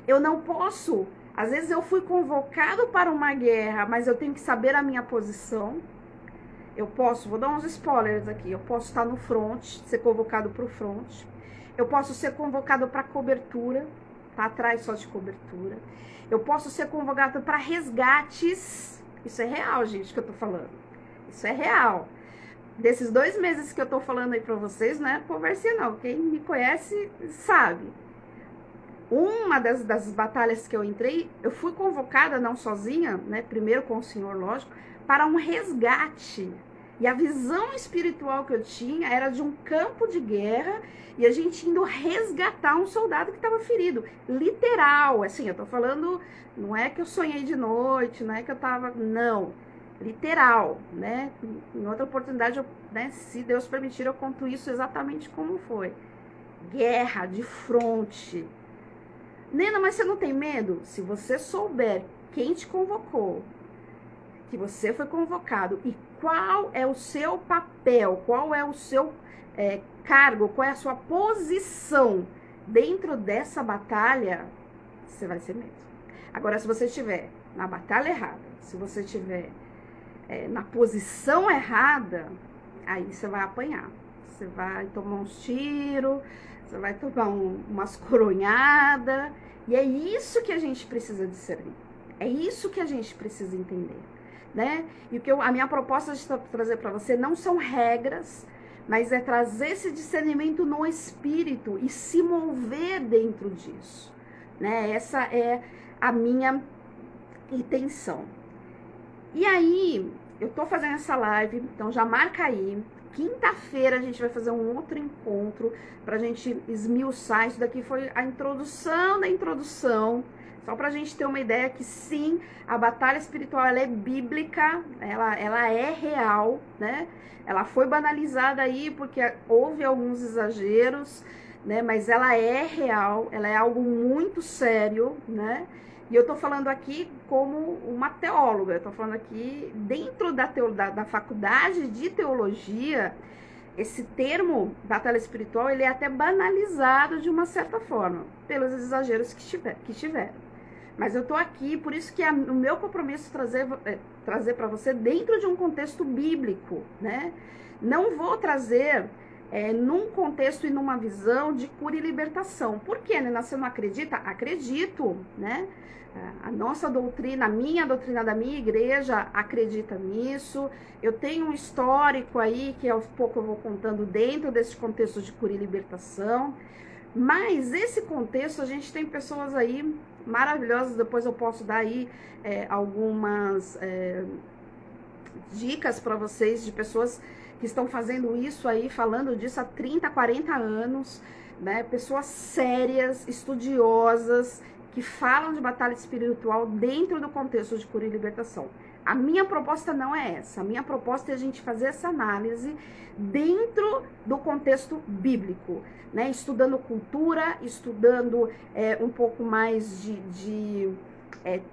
Eu não posso... Às vezes eu fui convocado para uma guerra, mas eu tenho que saber a minha posição. Eu posso, vou dar uns spoilers aqui, eu posso estar no front, ser convocado para o front. Eu posso ser convocado para cobertura, tá atrás só de cobertura. Eu posso ser convocado para resgates. Isso é real, gente, que eu tô falando. Isso é real. Desses 2 meses que eu tô falando aí para vocês, não é conversinha não. Quem me conhece sabe. Uma das batalhas que eu entrei, eu fui convocada, não sozinha, né? Primeiro com o Senhor, lógico, para um resgate. E a visão espiritual que eu tinha era de um campo de guerra e a gente indo resgatar um soldado que estava ferido. Literal, assim, eu tô falando, não é que eu sonhei de noite, não é que eu tava, não. Literal, né? Em outra oportunidade, né, se Deus permitir, eu conto isso exatamente como foi. Guerra de fronte. Nena, mas você não tem medo? Se você souber quem te convocou, que você foi convocado e qual é o seu papel, qual é o seu cargo, qual é a sua posição dentro dessa batalha, você vai ser medo. Agora, se você estiver na batalha errada, se você estiver na posição errada, aí você vai apanhar. Você vai tomar uns tiros, você vai tomar umas coronhadas, e é isso que a gente precisa discernir. É isso que a gente precisa entender. Né? E a minha proposta de trazer para você não são regras, mas é trazer esse discernimento no espírito e se mover dentro disso, né? Essa é a minha intenção. E aí, eu tô fazendo essa live, então já marca aí. Quinta-feira a gente vai fazer um outro encontro pra gente esmiuçar. Isso daqui foi a introdução da introdução. Só pra gente ter uma ideia que sim, a batalha espiritual ela é bíblica, ela é real, né? Ela foi banalizada aí porque houve alguns exageros, né? Mas ela é real, ela é algo muito sério, né? E eu tô falando aqui como uma teóloga, eu tô falando aqui dentro da faculdade de teologia. Esse termo batalha espiritual, ele é até banalizado de uma certa forma, pelos exageros que tiveram. Mas eu tô aqui, por isso que o meu compromisso é trazer para você dentro de um contexto bíblico, né? Não vou trazer num contexto e numa visão de cura e libertação. Por quê, né? Você não acredita? Acredito, né? A nossa doutrina, a minha doutrina da minha igreja acredita nisso. Eu tenho um histórico aí que aos poucos eu vou contando dentro desse contexto de cura e libertação. Mas esse contexto, a gente tem pessoas aí maravilhosas. Depois eu posso dar aí algumas dicas para vocês de pessoas que estão fazendo isso aí, falando disso há 30, 40 anos, né? Pessoas sérias, estudiosas, que falam de batalha espiritual dentro do contexto de cura e libertação. A minha proposta não é essa. A minha proposta é a gente fazer essa análise dentro do contexto bíblico, né? Estudando cultura, estudando um pouco mais de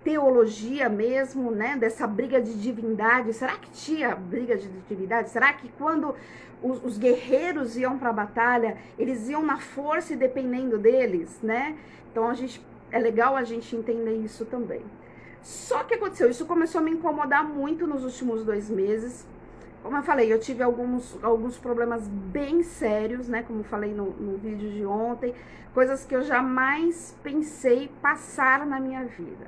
teologia mesmo, né? Dessa briga de divindade. Será que tinha briga de divindade? Será que quando os guerreiros iam para a batalha, eles iam na força e dependendo deles, né? Então é legal a gente entender isso também. Só que aconteceu, isso começou a me incomodar muito nos últimos 2 meses. Como eu falei, eu tive alguns problemas bem sérios, né? Como eu falei no vídeo de ontem, coisas que eu jamais pensei passar na minha vida.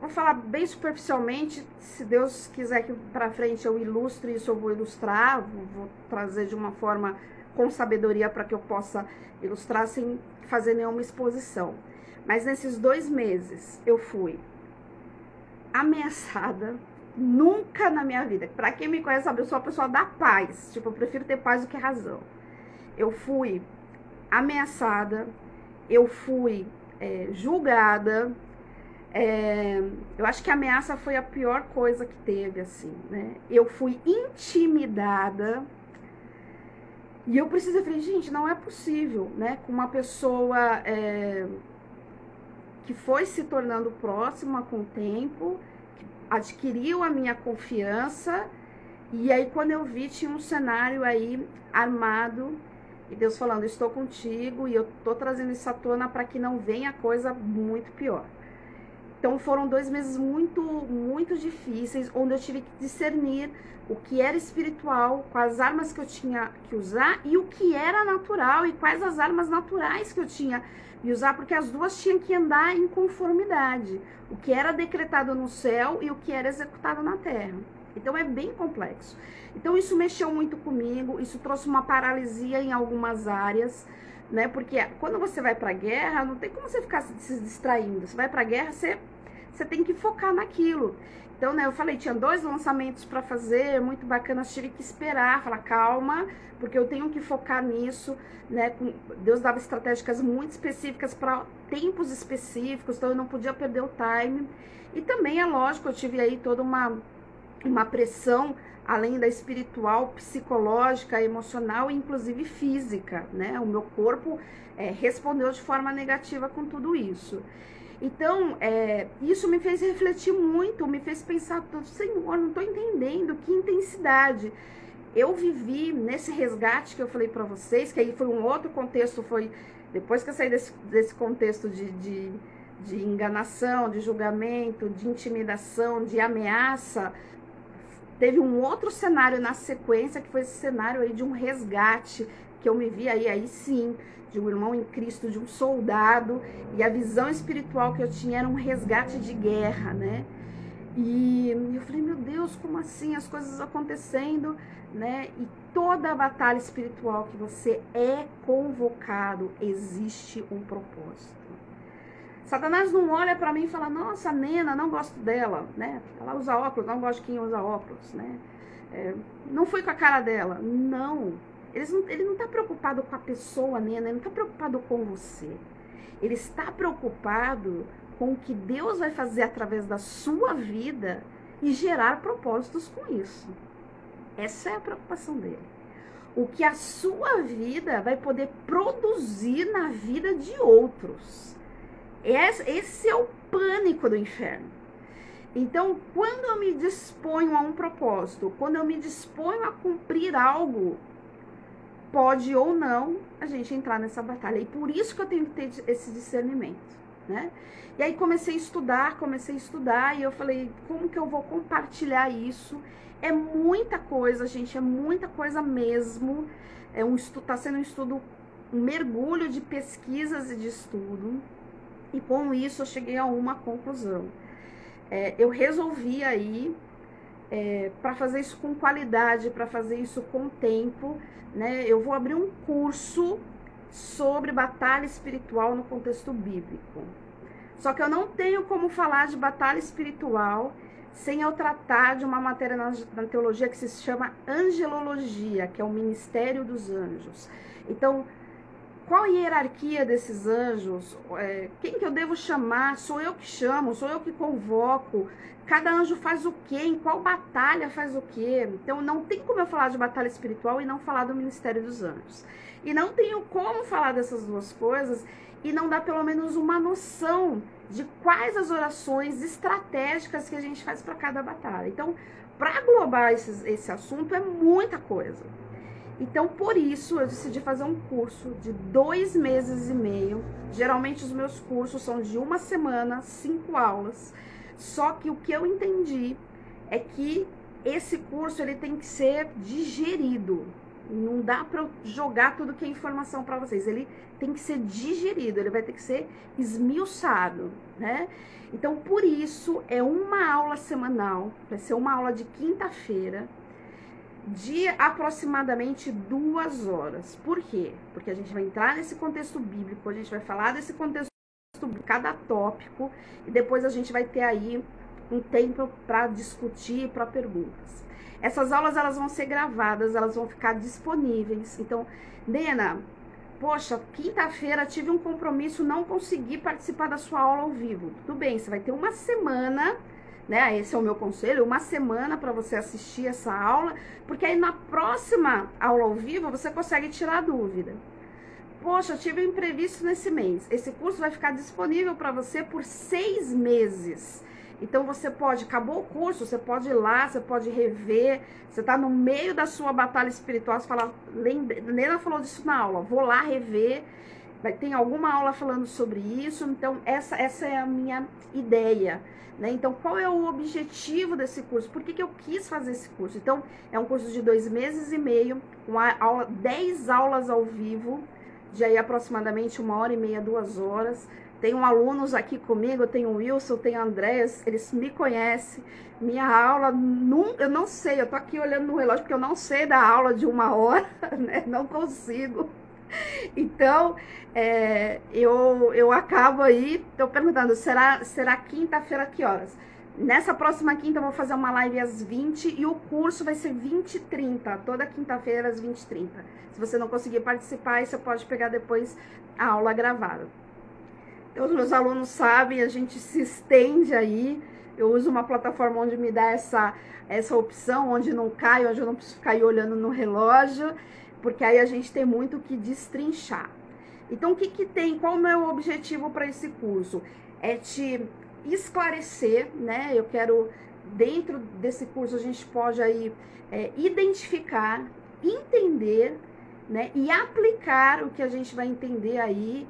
Vou falar bem superficialmente, se Deus quiser que pra frente eu ilustre isso, eu vou ilustrar, vou trazer de uma forma com sabedoria para que eu possa ilustrar sem fazer nenhuma exposição. Mas nesses 2 meses eu fui ameaçada, nunca na minha vida. Pra quem me conhece sabe, eu sou uma pessoa da paz. Tipo, eu prefiro ter paz do que razão. Eu fui ameaçada, eu fui julgada. Eu acho que a ameaça foi a pior coisa que teve, assim, né? Eu fui intimidada. E eu falei, gente, não é possível, né? Com uma pessoa que foi se tornando próxima com o tempo, que adquiriu a minha confiança, e aí quando eu vi, tinha um cenário aí armado, e Deus falando, estou contigo, e eu tô trazendo isso à tona para que não venha coisa muito pior. Então foram 2 meses muito, muito difíceis, onde eu tive que discernir o que era espiritual, quais armas que eu tinha que usar, e o que era natural, e quais as armas naturais que eu tinha que usar, porque as duas tinham que andar em conformidade. O que era decretado no céu e o que era executado na terra. Então é bem complexo. Então isso mexeu muito comigo, isso trouxe uma paralisia em algumas áreas, né? Porque quando você vai pra guerra, não tem como você ficar se distraindo. Você vai pra guerra, você tem que focar naquilo. Então, né, eu falei, tinha 2 lançamentos para fazer, muito bacana, tive que esperar, falar, calma, porque eu tenho que focar nisso, né? Deus dava estratégicas muito específicas para tempos específicos, então eu não podia perder o time. E também, é lógico, eu tive aí toda uma pressão, além da espiritual, psicológica, emocional e inclusive física, né? O meu corpo respondeu de forma negativa com tudo isso. Então, isso me fez refletir muito, me fez pensar, Senhor, não estou entendendo, que intensidade. Eu vivi nesse resgate que eu falei para vocês, que aí foi um outro contexto, foi depois que eu saí desse contexto de enganação, de julgamento, de intimidação, de ameaça, teve um outro cenário na sequência, que foi esse cenário aí de um resgate, que eu me vi aí sim, de um irmão em Cristo, de um soldado, e a visão espiritual que eu tinha era um resgate de guerra, né? E eu falei, meu Deus, como assim? As coisas acontecendo, né? E toda a batalha espiritual que você é convocado, existe um propósito. Satanás não olha para mim e fala, nossa, Nena, não gosto dela, né? Ela usa óculos, não gosto de quem usa óculos, né? Não fui com a cara dela. Não. Ele não está preocupado com a pessoa, Nena, ele não está preocupado com você. Ele está preocupado com o que Deus vai fazer através da sua vida e gerar propósitos com isso. Essa é a preocupação dele. O que a sua vida vai poder produzir na vida de outros. Esse é o pânico do inferno. Então, quando eu me disponho a um propósito, quando eu me disponho a cumprir algo, pode ou não a gente entrar nessa batalha. E por isso que eu tenho que ter esse discernimento, né? E aí comecei a estudar e eu falei, como que eu vou compartilhar isso? É muita coisa, gente, é muita coisa mesmo. Tá sendo um estudo, um mergulho de pesquisas e de estudo. E com isso eu cheguei a uma conclusão. Eu resolvi aí, para fazer isso com qualidade, para fazer isso com tempo, né? Eu vou abrir um curso sobre batalha espiritual no contexto bíblico. Só que eu não tenho como falar de batalha espiritual sem eu tratar de uma matéria na teologia que se chama angelologia, que é o ministério dos anjos. Então, qual a hierarquia desses anjos? Quem que eu devo chamar? Sou eu que chamo? Sou eu que convoco? Cada anjo faz o quê? Em qual batalha faz o quê? Então, não tem como eu falar de batalha espiritual e não falar do ministério dos anjos. E não tenho como falar dessas duas coisas e não dar pelo menos uma noção de quais as orações estratégicas que a gente faz para cada batalha. Então, para englobar esse assunto é muita coisa. Então, por isso, eu decidi fazer um curso de 2 meses e meio. Geralmente, os meus cursos são de 1 semana, 5 aulas. Só que o que eu entendi é que esse curso ele tem que ser digerido. Não dá para eu jogar tudo que é informação para vocês. Ele tem que ser digerido, ele vai ter que ser esmiuçado, né? Então, por isso, é uma aula semanal. Vai ser uma aula de quinta-feira, de aproximadamente 2 horas. Por quê? Porque a gente vai entrar nesse contexto bíblico, a gente vai falar desse contexto bíblico, cada tópico, e depois a gente vai ter aí um tempo para discutir, para perguntas. Essas aulas, elas vão ser gravadas, elas vão ficar disponíveis. Então, Nena, poxa, quinta-feira tive um compromisso, não consegui participar da sua aula ao vivo. Tudo bem, você vai ter 1 semana, né? Esse é o meu conselho, 1 semana para você assistir essa aula, porque aí na próxima aula ao vivo você consegue tirar a dúvida. Poxa, eu tive um imprevisto nesse mês. Esse curso vai ficar disponível para você por 6 meses. Então você pode, acabou o curso, você pode ir lá, você pode rever, você tá no meio da sua batalha espiritual, você fala, Nena falou disso na aula, vou lá rever, tem alguma aula falando sobre isso, então essa é a minha ideia, né? Então qual é o objetivo desse curso? Por que eu quis fazer esse curso? Então é um curso de 2 meses e meio, com 10 aulas ao vivo, de aí aproximadamente 1h30, 2 horas. Tenho alunos aqui comigo, tenho o Wilson, tenho a Andréas, eles me conhecem. Minha aula, eu não sei, eu tô aqui olhando no relógio porque eu não sei da aula de 1 hora, né? Não consigo. Então, eu acabo aí, tô perguntando, será quinta-feira que horas? Nessa próxima quinta eu vou fazer uma live às 20 e o curso vai ser 20h30, toda quinta-feira às 20h30. Se você não conseguir participar, aí você pode pegar depois a aula gravada. Então, os meus alunos sabem, a gente se estende aí. Eu uso uma plataforma onde me dá essa opção, onde não cai, onde eu não preciso ficar aí olhando no relógio, porque aí a gente tem muito o que destrinchar. Então, o que tem? Qual é o meu objetivo para esse curso? É te esclarecer, né? Eu quero, dentro desse curso, a gente pode aí identificar, entender, né? E aplicar o que a gente vai entender aí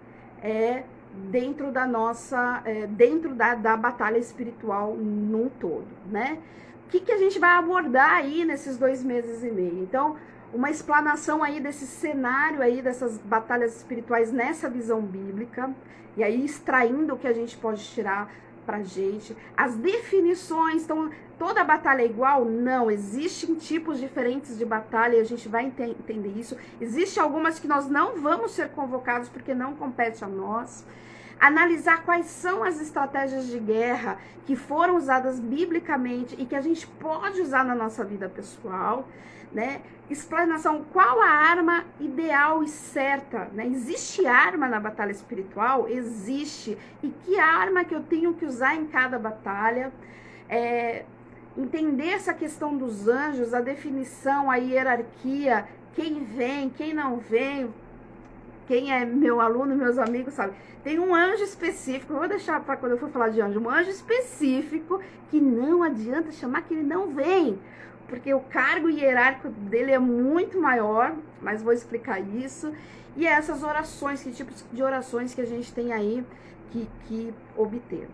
dentro da nossa, dentro da batalha espiritual num todo, né? O que a gente vai abordar aí nesses 2 meses e meio? Então, uma explanação aí desse cenário aí, dessas batalhas espirituais nessa visão bíblica, e aí extraindo o que a gente pode tirar pra gente. As definições, então, toda batalha é igual? Não, existem tipos diferentes de batalha e a gente vai entender isso. Existem algumas que nós não vamos ser convocados porque não compete a nós. analisar quais são as estratégias de guerra que foram usadas biblicamente e que a gente pode usar na nossa vida pessoal, né? Explanação, qual a arma ideal e certa, né? Existe arma na batalha espiritual? Existe. E que arma que eu tenho que usar em cada batalha? Entender essa questão dos anjos, a definição, a hierarquia, quem vem, quem não vem, quem é meu aluno, meus amigos, sabe? Tem um anjo específico, eu vou deixar para quando eu for falar de anjo, um anjo específico que não adianta chamar que ele não vem, porque o cargo hierárquico dele é muito maior, mas vou explicar isso. E essas orações, que tipos de orações que a gente tem aí que obter.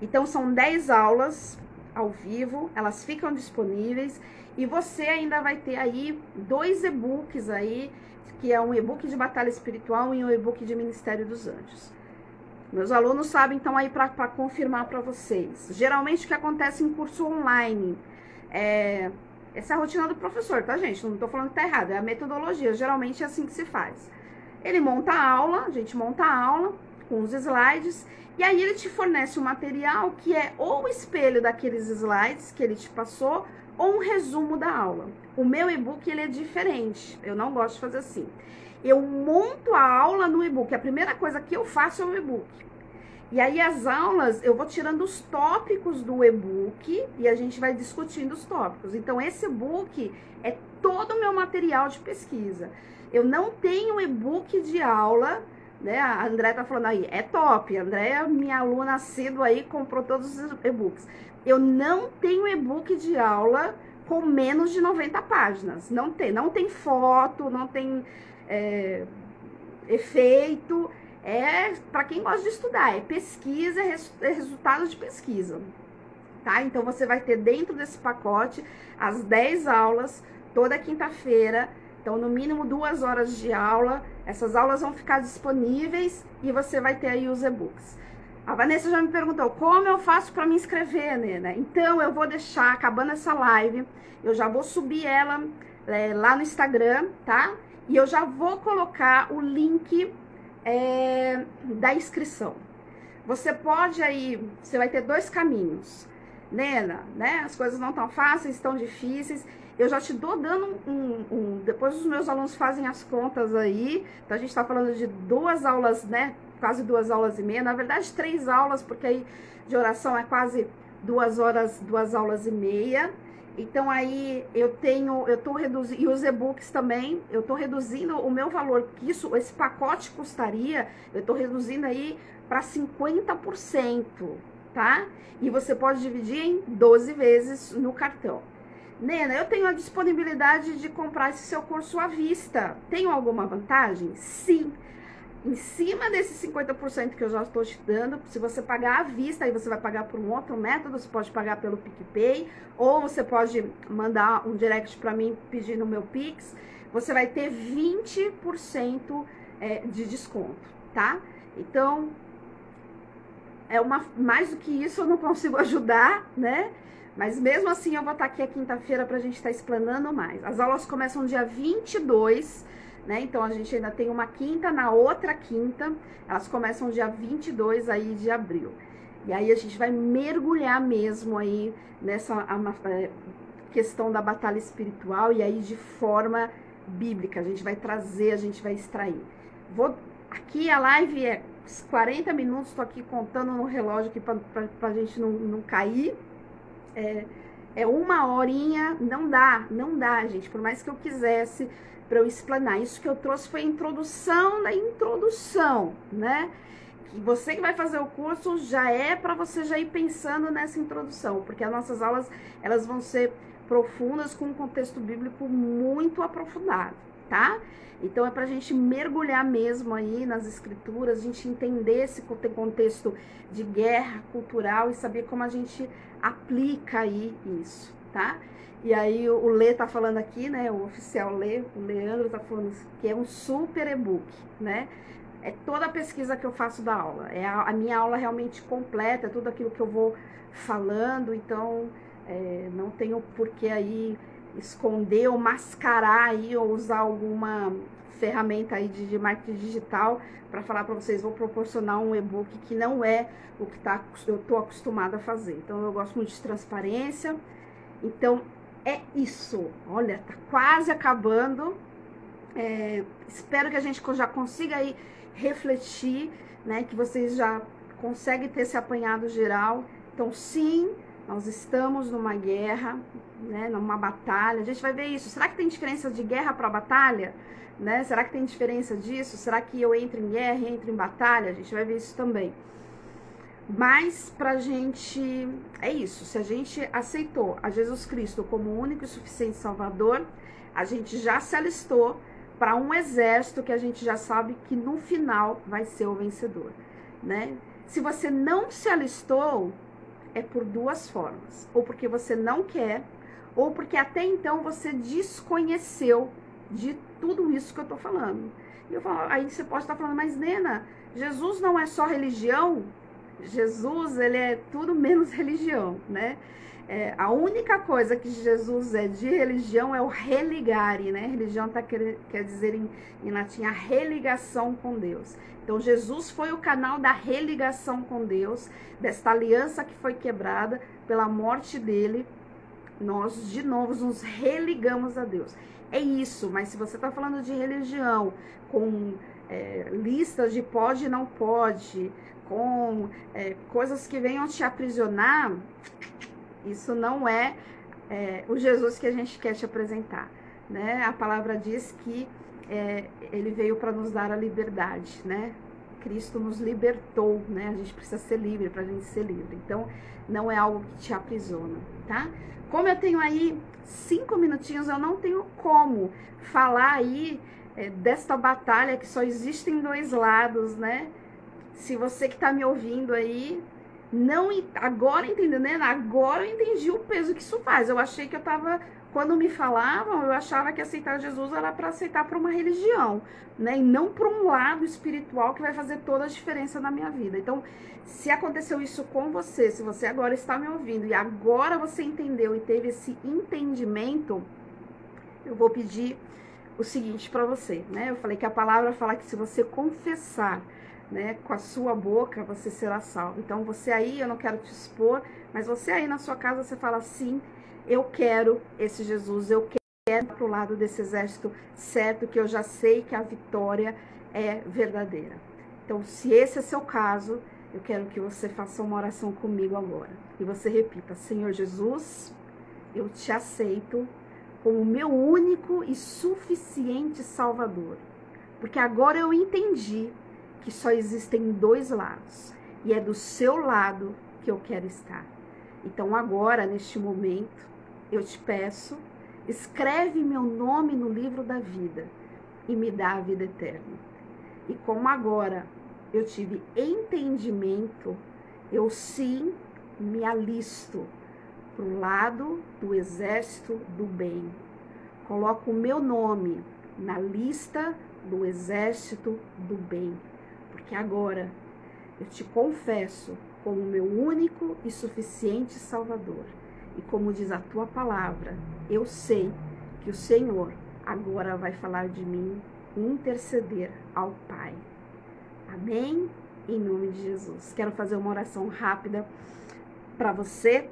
Então são 10 aulas ao vivo, elas ficam disponíveis e você ainda vai ter aí 2 e-books aí, que é um e-book de batalha espiritual e um e-book de Ministério dos Anjos. Meus alunos sabem, então, aí para confirmar para vocês. Geralmente o que acontece em curso online, essa é a rotina do professor, tá, gente? Não tô falando que tá errado, é a metodologia, geralmente é assim que se faz. Ele monta a aula, a gente monta a aula com os slides, e aí ele te fornece um material que é ou o espelho daqueles slides que ele te passou, ou um resumo da aula. O meu e-book, ele é diferente, eu não gosto de fazer assim. Eu monto a aula no e-book, a primeira coisa que eu faço é o e-book. E aí as aulas, eu vou tirando os tópicos do e-book e a gente vai discutindo os tópicos. Então esse e-book é todo o meu material de pesquisa. Eu não tenho e-book de aula, né? A André tá falando aí, é top. A André, minha aluna assídua aí, comprou todos os e-books. Eu não tenho e-book de aula com menos de 90 páginas. Não tem foto, não tem efeito. É para quem gosta de estudar, é pesquisa, é resultado de pesquisa, tá? Então você vai ter dentro desse pacote as 10 aulas toda quinta-feira. Então, no mínimo 2 horas de aula. Essas aulas vão ficar disponíveis e você vai ter aí os e-books. A Vanessa já me perguntou, como eu faço para me inscrever, né? Então, eu vou deixar, acabando essa live, eu já vou subir ela lá no Instagram, tá? E eu já vou colocar o link da inscrição. Você pode aí, você vai ter 2 caminhos. Nena, né? As coisas não tão fáceis, tão difíceis. Eu já te dou dando depois os meus alunos fazem as contas aí. Então a gente tá falando de 2 aulas, né? Quase 2 aulas e meia. Na verdade, 3 aulas, porque aí de oração é quase 2 horas, 2 aulas e meia. Então aí eu tô reduzindo, e os e-books também, eu tô reduzindo o meu valor, que esse pacote custaria, eu tô reduzindo aí para 50%, tá? E você pode dividir em 12 vezes no cartão. Nena, eu tenho a disponibilidade de comprar esse seu curso à vista. Tenho alguma vantagem? Sim. Em cima desses 50% que eu já estou te dando, se você pagar à vista, aí você vai pagar por um outro método, você pode pagar pelo PicPay, ou você pode mandar um direct para mim pedindo o meu Pix, você vai ter 20% de desconto, tá? Então, mais do que isso eu não consigo ajudar, né? Mas mesmo assim eu vou estar aqui a quinta-feira pra gente estar explanando mais. As aulas começam dia 22, né? Então a gente ainda tem uma quinta, na outra quinta, elas começam dia 22 aí de abril. E aí a gente vai mergulhar mesmo aí nessa questão da batalha espiritual e aí de forma bíblica. A gente vai trazer, a gente vai extrair. Aqui a live é 40 minutos, tô aqui contando no relógio aqui pra gente não cair. É 1 horinha, não dá, gente, por mais que eu quisesse para eu explanar. Isso que eu trouxe foi a introdução da introdução, né? Que você que vai fazer o curso já é para você já ir pensando nessa introdução, porque as nossas aulas, elas vão ser profundas com um contexto bíblico muito aprofundado, tá? Então é pra gente mergulhar mesmo aí nas escrituras, a gente entender esse contexto de guerra cultural e saber como a gente aplica aí isso, tá? E aí o Lê tá falando aqui, né, o oficial Lê, o Leandro tá falando que é um super e-book, né? É toda a pesquisa que eu faço da aula, é a minha aula realmente completa, é tudo aquilo que eu vou falando, então não tenho por que aí esconder ou mascarar aí ou usar alguma ferramenta aí de marketing digital para falar para vocês, vou proporcionar um e-book que não é o que eu tô acostumada a fazer. Então eu gosto muito de transparência. Então é isso. Olha, tá quase acabando. Espero que a gente já consiga aí refletir, né, que vocês já conseguem ter esse apanhado geral. Então sim, nós estamos numa guerra, né, numa batalha. A gente vai ver isso. Será que tem diferença de guerra para batalha? Né? Será que tem diferença disso? Será que eu entro em guerra e entro em batalha? A gente vai ver isso também. Mas pra gente, é isso. Se a gente aceitou a Jesus Cristo como o único e suficiente Salvador, a gente já se alistou para um exército que a gente já sabe que no final vai ser o vencedor, né? Se você não se alistou, é por duas formas. Ou porque você não quer, ou porque até então você desconheceu de tudo isso que eu tô falando. E eu falo, aí você pode estar falando, mas Nena, Jesus não é só religião? Jesus, ele é tudo menos religião, né? A única coisa que Jesus é de religião é o religare, né? Religião quer dizer em latim a religação com Deus. Então Jesus foi o canal da religação com Deus, desta aliança que foi quebrada pela morte dele. Nós de novo nos religamos a Deus. É isso, mas se você está falando de religião com listas de pode e não pode, com coisas que venham te aprisionar, isso não é o Jesus que a gente quer te apresentar, né? A palavra diz que ele veio para nos dar a liberdade, né? Cristo nos libertou, né? A gente precisa ser livre para a gente ser livre. Então, não é algo que te aprisiona, tá? Como eu tenho aí 5 minutinhos, eu não tenho como falar aí desta batalha que só existem dois lados, né? Se você que está me ouvindo aí, não agora entendeu, né? Agora eu entendi o peso que isso faz. Eu achei que eu tava, quando me falavam, eu achava que aceitar Jesus era para aceitar para uma religião, né? E não para um lado espiritual que vai fazer toda a diferença na minha vida. Então, se aconteceu isso com você, se você agora está me ouvindo e agora você entendeu e teve esse entendimento, eu vou pedir o seguinte para você, né? Eu falei que a palavra fala que se você confessar, né, com a sua boca, você será salvo. Então você aí, eu não quero te expor, mas você aí na sua casa, você fala assim, eu quero esse Jesus, eu quero ir pro lado desse exército certo, que eu já sei que a vitória é verdadeira. Então se esse é seu caso, eu quero que você faça uma oração comigo agora. E você repita, Senhor Jesus, eu te aceito como meu único e suficiente Salvador. Porque agora eu entendi que só existem dois lados, e é do seu lado que eu quero estar. Então agora, neste momento, eu te peço, escreve meu nome no livro da vida e me dá a vida eterna. E como agora eu tive entendimento, eu sim me alisto para o lado do exército do bem. Coloco o meu nome na lista do exército do bem. Porque agora eu te confesso como meu único e suficiente Salvador. E como diz a tua palavra, eu sei que o Senhor agora vai falar de mim e interceder ao Pai. Amém? Em nome de Jesus. Quero fazer uma oração rápida para você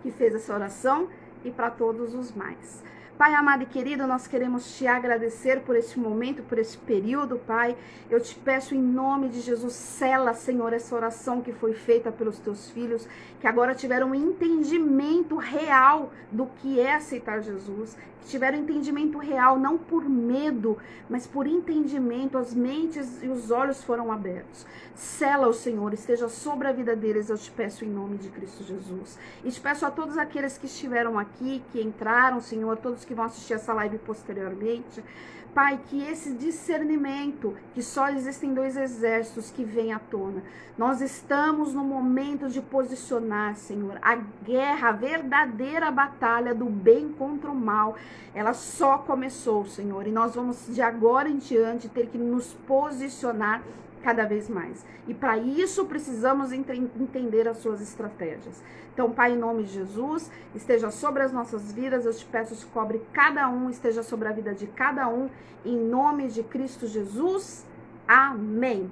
que fez essa oração e para todos os mais. Pai amado e querido, nós queremos te agradecer por esse momento, por esse período, Pai. Eu te peço em nome de Jesus, sela, Senhor, essa oração que foi feita pelos teus filhos, que agora tiveram um entendimento real do que é aceitar Jesus, que tiveram entendimento real, não por medo, mas por entendimento, as mentes e os olhos foram abertos. Sela, o Senhor, esteja sobre a vida deles, eu te peço em nome de Cristo Jesus. E te peço a todos aqueles que estiveram aqui, que entraram, Senhor, todos que vão assistir essa live posteriormente, Pai, que esse discernimento, que só existem dois exércitos, que vem à tona. Nós estamos no momento de posicionar, Senhor, a guerra, a verdadeira batalha do bem contra o mal. Ela só começou, Senhor, e nós vamos de agora em diante ter que nos posicionar cada vez mais. E para isso precisamos entender as suas estratégias. Então, Pai, em nome de Jesus, esteja sobre as nossas vidas. Eu te peço que cobre cada um, esteja sobre a vida de cada um, em nome de Cristo Jesus. Amém.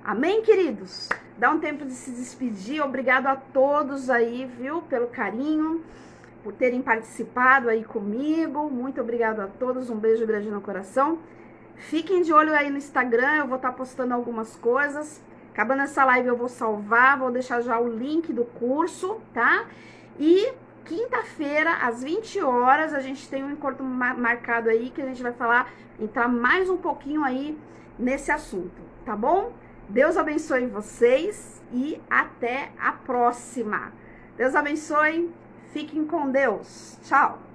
Amém, queridos? Dá um tempo de se despedir. Obrigado a todos aí, viu, pelo carinho, por terem participado aí comigo. Muito obrigado a todos. Um beijo grande no coração. Fiquem de olho aí no Instagram, eu vou estar postando algumas coisas. Acabando essa live eu vou salvar, vou deixar já o link do curso, tá? E quinta-feira, às 20 horas, a gente tem um encontro marcado aí, que a gente vai entrar mais um pouquinho aí nesse assunto, tá bom? Deus abençoe vocês e até a próxima. Deus abençoe, fiquem com Deus. Tchau!